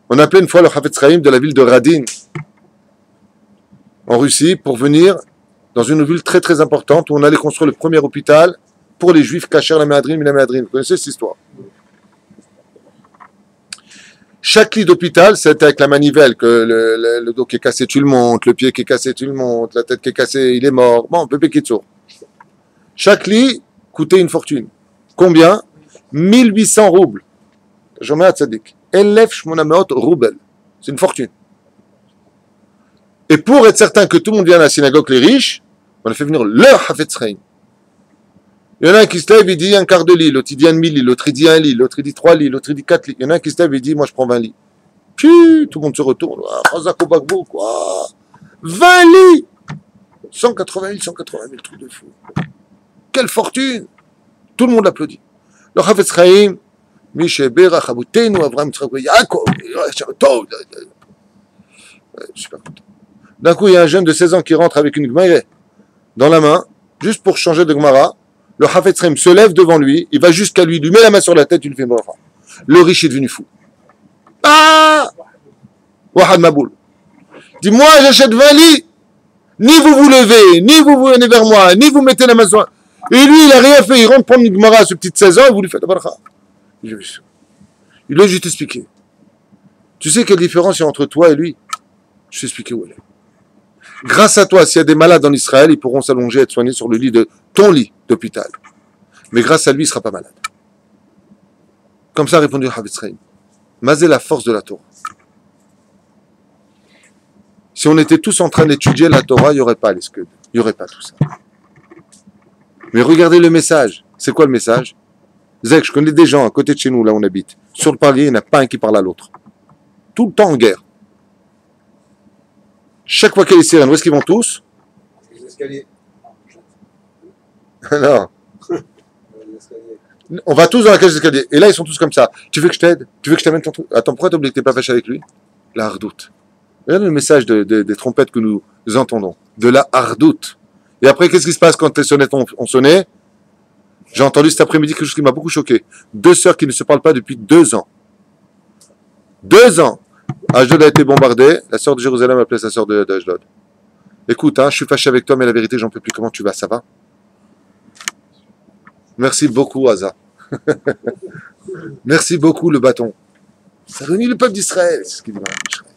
On appelait une fois le Chafetz Chaim de la ville de Radin, en Russie, pour venir dans une ville très très importante où on allait construire le premier hôpital pour les juifs cachers la Méadrine. Vous connaissez cette histoire? Chaque lit d'hôpital, c'est avec la manivelle que le dos qui est cassé, tu le montes, le pied qui est cassé, tu le montes, la tête qui est cassée, il est mort. Bon, peu Kitsour. Chaque lit coûtait une fortune. Combien? 1800 roubles. J'en mets à Tzadik. Elef Shmonameot roubles. C'est une fortune. Et pour être certain que tout le monde vient à la synagogue, les riches, on a fait venir leur Chafetz Chaim. Il y en a un qui se lève, il dit un quart de lit, l'autre il dit un demi-lit, l'autre il dit un lit, l'autre il dit 3 lits, l'autre il dit 4 lits. Il y en a un qui se lève, il dit moi je prends 20 lits. Puis tout le monde se retourne. Quoi 20 lits 180 000, truc de fou. Quelle fortune! Tout le monde applaudit. Le Chafetz Chaim, Mishebera Chabutenu, Avraham, Yitzhak, Yaakov, Tov. Je suis pas content. D'un coup, il y a un jeune de 16 ans qui rentre avec une Gemara dans la main, juste pour changer de Gemara. Le Hafetz Chaim se lève devant lui, il va jusqu'à lui, lui met la main sur la tête, il lui fait une bracha. Le riche est devenu fou. Ah! Wahad Maboul. Dis-moi, j'achète 20 lits. Ni vous vous levez, ni vous venez vers moi, ni vous mettez la main sur. Et lui, il n'a rien fait. Il rentre prendre une Gemara à ce petit 16 ans et vous lui faites la bracha. Il lui a juste expliqué. Tu sais quelle différence il y a entre toi et lui? Je t'ai expliqué où elle est. Grâce à toi, s'il y a des malades en Israël, ils pourront s'allonger et être soignés sur le lit de ton lit d'hôpital. Mais grâce à lui, il ne sera pas malade. Comme ça a répondu le Hafetz Chaim. Mazé la force de la Torah. Si on était tous en train d'étudier la Torah, il n'y aurait pas les scuds. Il n'y aurait pas tout ça. Mais regardez le message. C'est quoi le message? Zek, je connais des gens à côté de chez nous, là où on habite. Sur le palier, il n'y en a pas un qui parle à l'autre. Tout le temps en guerre. Chaque fois qu'il y a les sirènes, où est-ce qu'ils vont tous? Les escaliers. Non. On va tous dans la cage d'escalier. Et là, ils sont tous comme ça. Tu veux que je t'aide? Tu veux que je t'amène ton truc? Attends, pourquoi t'as oublié que t'es pas fâché avec lui? La hardoute. Regarde le message des trompettes que nous entendons. De la hardoute. Et après, qu'est-ce qui se passe quand les sonnettes ont sonné? J'ai entendu cet après-midi quelque chose qui m'a beaucoup choqué. 2 sœurs qui ne se parlent pas depuis 2 ans. 2 ans. Ashdod a été bombardé. La sœur de Jérusalem a appelé sa sœur d'Ashdod. Écoute, je suis fâché avec toi, mais la vérité, j'en peux plus. Comment tu vas? Ça va? Merci beaucoup, Aza. Merci beaucoup, le bâton. Ça réunit le peuple d'Israël. C'est ce qu'il dit Maran Ben Israël.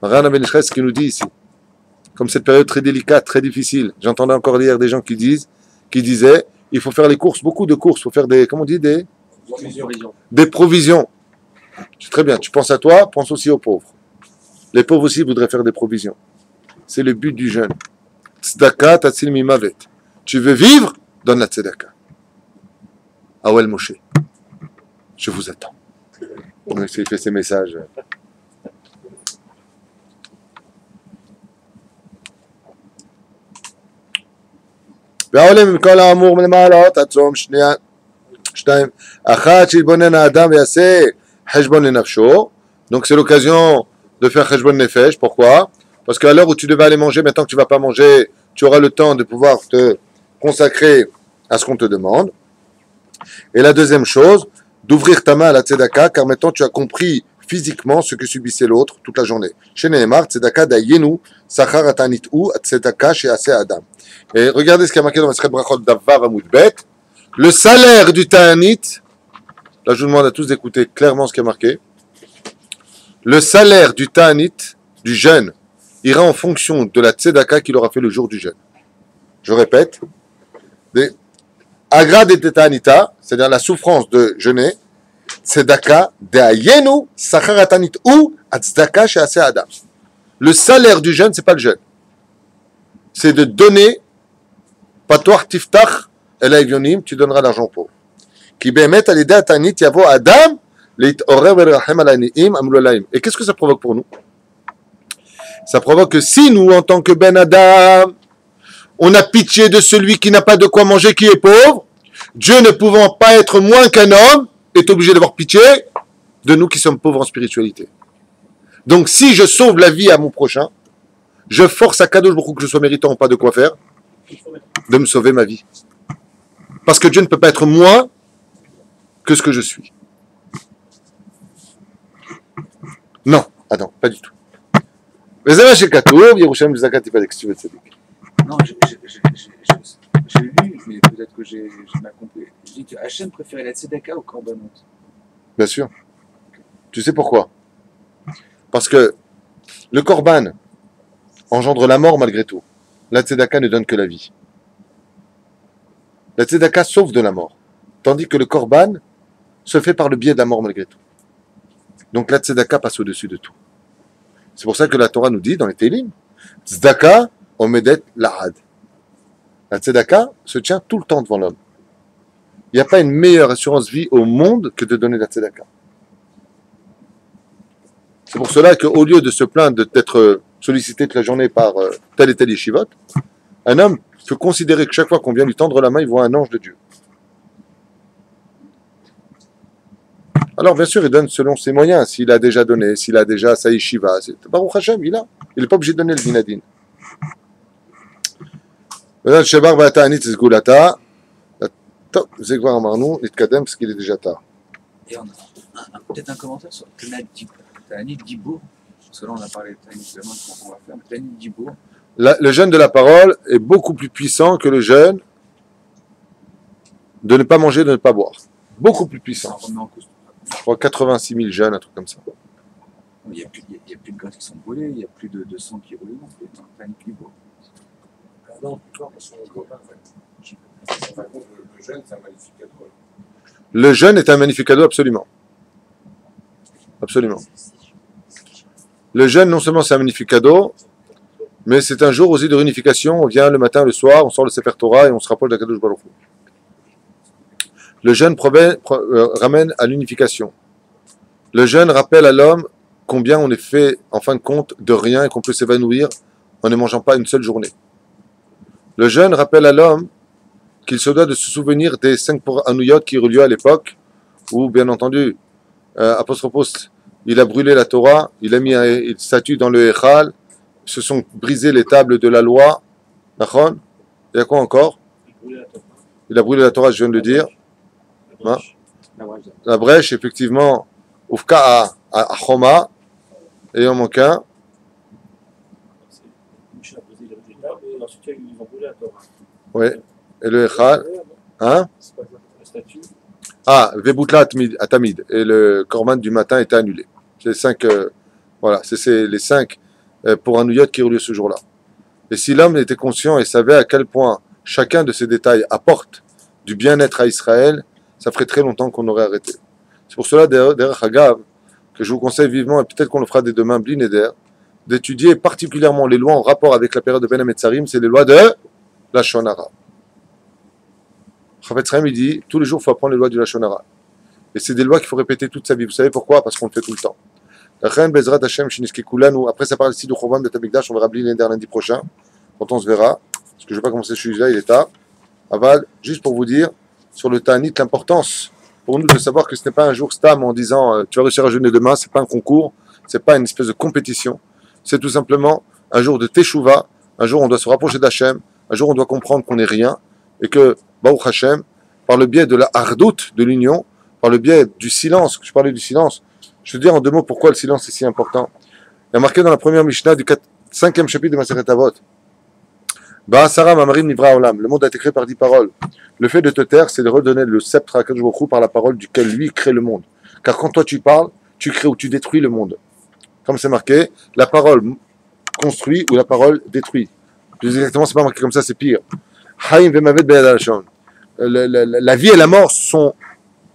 Maran Ben Israël, c'est ce qu'il nous dit ici. Comme cette période très délicate, très difficile. J'entendais encore hier des gens qui disaient, il faut faire les courses, beaucoup de courses. Il faut faire des provisions. C'est très bien. Tu penses à toi, pense aussi aux pauvres. Les pauvres aussi voudraient faire des provisions. C'est le but du jeûne. Tzedaka tatzil mimavet. Tu veux vivre? Donne la tzedaka. Awel Moshe. Je vous attends. Donc, il fait ses messages. והעולה מכל האמור מלמעלות עד צום שנייה, 2. אחת שיתבונן האדם ויעשה חשבון לנפשו. Donc c'est l'occasion de faire חשבון נפש. Pourquoi? Parce qu'à l'heure où tu devais aller manger, maintenant que tu ne vas pas manger, tu auras le temps de pouvoir te consacrer à ce qu'on te demande. Et la deuxième chose, d'ouvrir ta main à la tzedaka, car maintenant tu as compris physiquement ce que subissait l'autre toute la journée. Chez Nehemar, tzedaka dayenu, sachar atanit'u, tzedaka she'aseh adam. Et regardez ce qui a marqué dans Masechet Brachot Davar Amud Bet. Le salaire du ta'anit, là je vous demande à tous d'écouter clairement ce qui a marqué. Le salaire du ta'anit, du jeûne, ira en fonction de la tzedaka qu'il aura fait le jour du jeûne. Je répète. Agra de ta'anita, c'est-à-dire la souffrance de jeûner, tzedaka de'ayenu sachar atanit ou tzedaka she'aseh adam. Le salaire du jeûne, c'est pas le jeûne. C'est de donner patoar tiftach el avionim, tu donneras l'argent aux pauvres. Qui bemet al idée tanit yavo adam leit orev verachem alaniim amlolaim. Et qu'est-ce que ça provoque pour nous? Ça provoque que si nous, en tant que ben adam, on a pitié de celui qui n'a pas de quoi manger, qui est pauvre, Dieu ne pouvant pas être moins qu'un homme, est obligé d'avoir pitié de nous qui sommes pauvres en spiritualité. Donc si je sauve la vie à mon prochain, je force à Kadosh Baruch Hu, que je sois méritant ou pas de quoi faire, de me sauver ma vie. Parce que Dieu ne peut pas être moins que ce que je suis. Non, attends, pas du tout. Mais ça va chez Katour, Yerushalayim Zakat, il pas d'excuse, c'est Non, j'ai lu, mais peut-être que j'ai mal compris. Je dis que Hachem préférait la tzedaka au korbanot. Bien sûr. Tu sais pourquoi? Parce que le korban engendre la mort malgré tout. La tzedaka ne donne que la vie. La tzedaka sauve de la mort. Tandis que le korban se fait par le biais de la mort malgré tout. Donc la tzedaka passe au-dessus de tout. C'est pour ça que la Torah nous dit dans les Télim, tzedaka omedet lahad. La tzedaka se tient tout le temps devant l'homme. Il n'y a pas une meilleure assurance vie au monde que de donner la tzedaka. C'est pour cela qu'au lieu de se plaindre d'être sollicité toute la journée par tel et tel yeshivot, un homme peut considérer que chaque fois qu'on vient lui tendre la main, il voit un ange de Dieu. Alors, bien sûr, il donne selon ses moyens. S'il a déjà donné, s'il a déjà sa yeshiva, Baruch Hashem, il a. Il n'est pas obligé de donner le dinadin. Maintenant, Shebar Bata'anit Zgulata. Top, c'est quoi, Amarnou, Nitkadem, parce qu'il est déjà tard. Et on a peut-être un commentaire sur Tanit Dibour, parce que là on a parlé de Tanit Zaman, qu'on va faire, mais Tanit Dibour. Le jeûne de la parole est beaucoup plus puissant que le jeûne de ne pas manger, de ne pas boire. Beaucoup plus puissant. Je crois 86 000 jeûnes, un truc comme ça. Il n'y a plus de graisses qui sont brûlées, il n'y a plus de sang qui roule non plus dans Tanit Dibour. Non, parce qu'on ne pas. Le jeûne, c'est un magnifique cadeau. Le jeûne est un magnifique cadeau, absolument. Absolument. Le jeûne, non seulement c'est un magnifique cadeau, mais c'est un jour aussi de réunification. On vient le matin, le soir, on sort le Sefer Torah et on se rapproche d'Akadosh Baruch Hu. Le jeûne ramène à l'unification. Le jeûne rappelle à l'homme combien on est fait, en fin de compte, de rien et qu'on peut s'évanouir en ne mangeant pas une seule journée. Le jeûne rappelle à l'homme qu'il se doit de se souvenir des 5 Anouyot qui eurent lieu à l'époque où, bien entendu, Apostropos, il a brûlé la Torah, il a mis une statue dans le Echal, se sont brisées les tables de la loi. Nachon. Il y a quoi encore? Il a brûlé la Torah, je viens de le dire. Hein? La brèche, effectivement, Ufka à Choma, et il en manque un. Oui. Et le Echal. Hein? Ah, Veboutla Atamid. Et le Korban du matin était annulé. C'est les 5, voilà, c'est les 5 pour un Nouyot qui eurent lieu ce jour-là. Et si l'homme était conscient et savait à quel point chacun de ces détails apporte du bien-être à Israël, ça ferait très longtemps qu'on aurait arrêté. C'est pour cela, derrière Hagav, que je vous conseille vivement, et peut-être qu'on le fera dès demain, Blinéder, d'étudier particulièrement les lois en rapport avec la période de Ben Hametzarim, c'est les lois de la Shonara. Chavetz Chaim, il dit, tous les jours, il faut apprendre les lois du Lashon Hara. Et c'est des lois qu'il faut répéter toute sa vie. Vous savez pourquoi? Parce qu'on le fait tout le temps. Après, ça parle ici du Chorban de Tamikdash, on verra Blinéder lundi prochain, quand on se verra. Parce que je ne vais pas commencer ce sujet-là, il est tard. Aval, juste pour vous dire, sur le Ta'anit, l'importance pour nous de savoir que ce n'est pas un jour stam en disant tu vas réussir à jeûner demain, ce n'est pas un concours, ce n'est pas une espèce de compétition, c'est tout simplement un jour de Teshuvah, un jour où on doit se rapprocher d'Hachem, un jour où on doit comprendre qu'on n'est rien, et que, Baruch Hashem, par le biais de la hardout, de l'union, par le biais du silence, je parlais du silence, je veux dire en 2 mots pourquoi le silence est si important. Il y a marqué dans la première Mishnah du 5e chapitre de Masechet Avot, Ba'asara Mamarim Nivra Olam, le monde a été créé par 10 paroles. Le fait de te taire, c'est de redonner le sceptre à Akadosh Baruch Hu par la parole duquel lui crée le monde. Car quand toi tu parles, tu crées ou tu détruis le monde. Comme c'est marqué, la parole construit ou la parole détruit. Plus exactement, c'est pas marqué comme ça, c'est pire. Haïm vemavet beyad halashon. La vie et la mort sont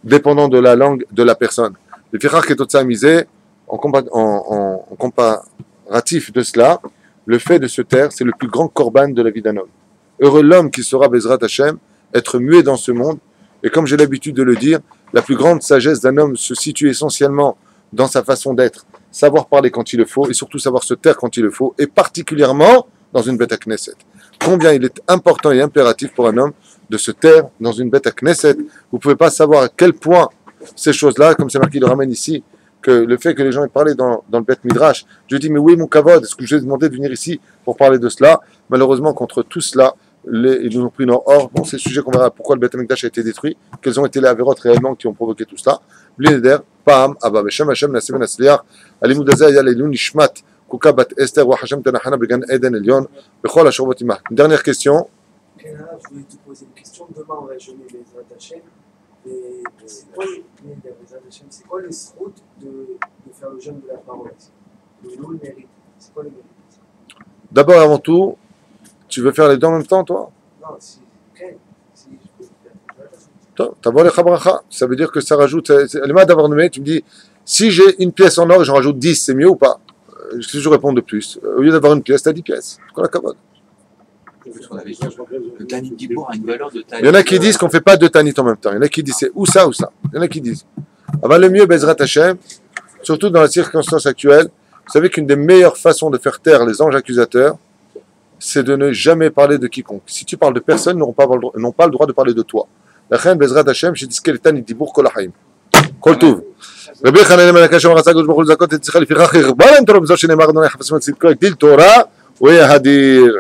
dépendants de la langue de la personne. Le fichar ketotza misé, en comparatif de cela, le fait de se taire, c'est le plus grand korban de la vie d'un homme. Heureux l'homme qui saura, Bezrat Hashem, être muet dans ce monde. Et comme j'ai l'habitude de le dire, la plus grande sagesse d'un homme se situe essentiellement dans sa façon d'être, savoir parler quand il le faut, et surtout savoir se taire quand il le faut, et particulièrement dans une bête à Knesset. Combien il est important et impératif pour un homme de se taire dans une bête à Knesset. Vous ne pouvez pas savoir à quel point ces choses-là, comme c'est marqué, il le ramène ici, que le fait que les gens aient parlé dans le Beth Midrash, je dis, mais oui, mon kavod, est-ce que je vais demander de venir ici pour parler de cela? Malheureusement, contre tout cela, ils nous ont pris nos hors. Bon, c'est le sujet qu'on verra pourquoi le Beth Midrash a été détruit, quels ont été les avérotes réellement qui ont provoqué tout cela. Blinéder, Pam, Abba, Beshem Hashem, Nasemen Asliach, Alimoudaza, Yal Elun, Nishmat, Kuka Bat Esther, Wa Hashem Tanahana, Began Eden Elion, Bechol Ashurbotima. Une dernière question. Je voulais te poser une question. Demain, on va jeûner les Hashem. Et c'est quoi les routes de faire le jeûne de la parole? Le mérite. C'est quoi le mérite? D'abord, avant tout, tu veux faire les deux en même temps, toi? Non, si je peux faire. T'as les chabracha. Ça veut dire que ça rajoute. Les mains d'avoir nommé, tu me dis, si j'ai une pièce en or et j'en rajoute 10, c'est mieux ou pas? Si je réponds de plus, au lieu d'avoir une pièce, t'as 10 pièces. C'est quoi la cavode? Le Tanit Dibour a une valeur de Tanit. Il y en a qui disent qu'on ne fait pas 2 Tanit en même temps. Il y en a qui disent c'est ou ça ou ça. Il y en a qui disent. Avant le mieux, Bezrat Hashem, surtout dans les circonstances actuelles, vous savez qu'une des meilleures façons de faire taire les anges accusateurs, c'est de ne jamais parler de quiconque. Si tu parles de personne, ils n'ont pas le droit de parler de toi. La reine Bezrat Hashem, j'ai dit que le Tanit Dibour Kolahaim. כל טוב. רבי חנניה בן עקשיא אמר רצה הקדוש ברוך הוא לזכות את צריכה לפיכך הרבה להם תורה בזו שנאמר אדוני חפצים את צדקו הגדיל תורה ויהדיר.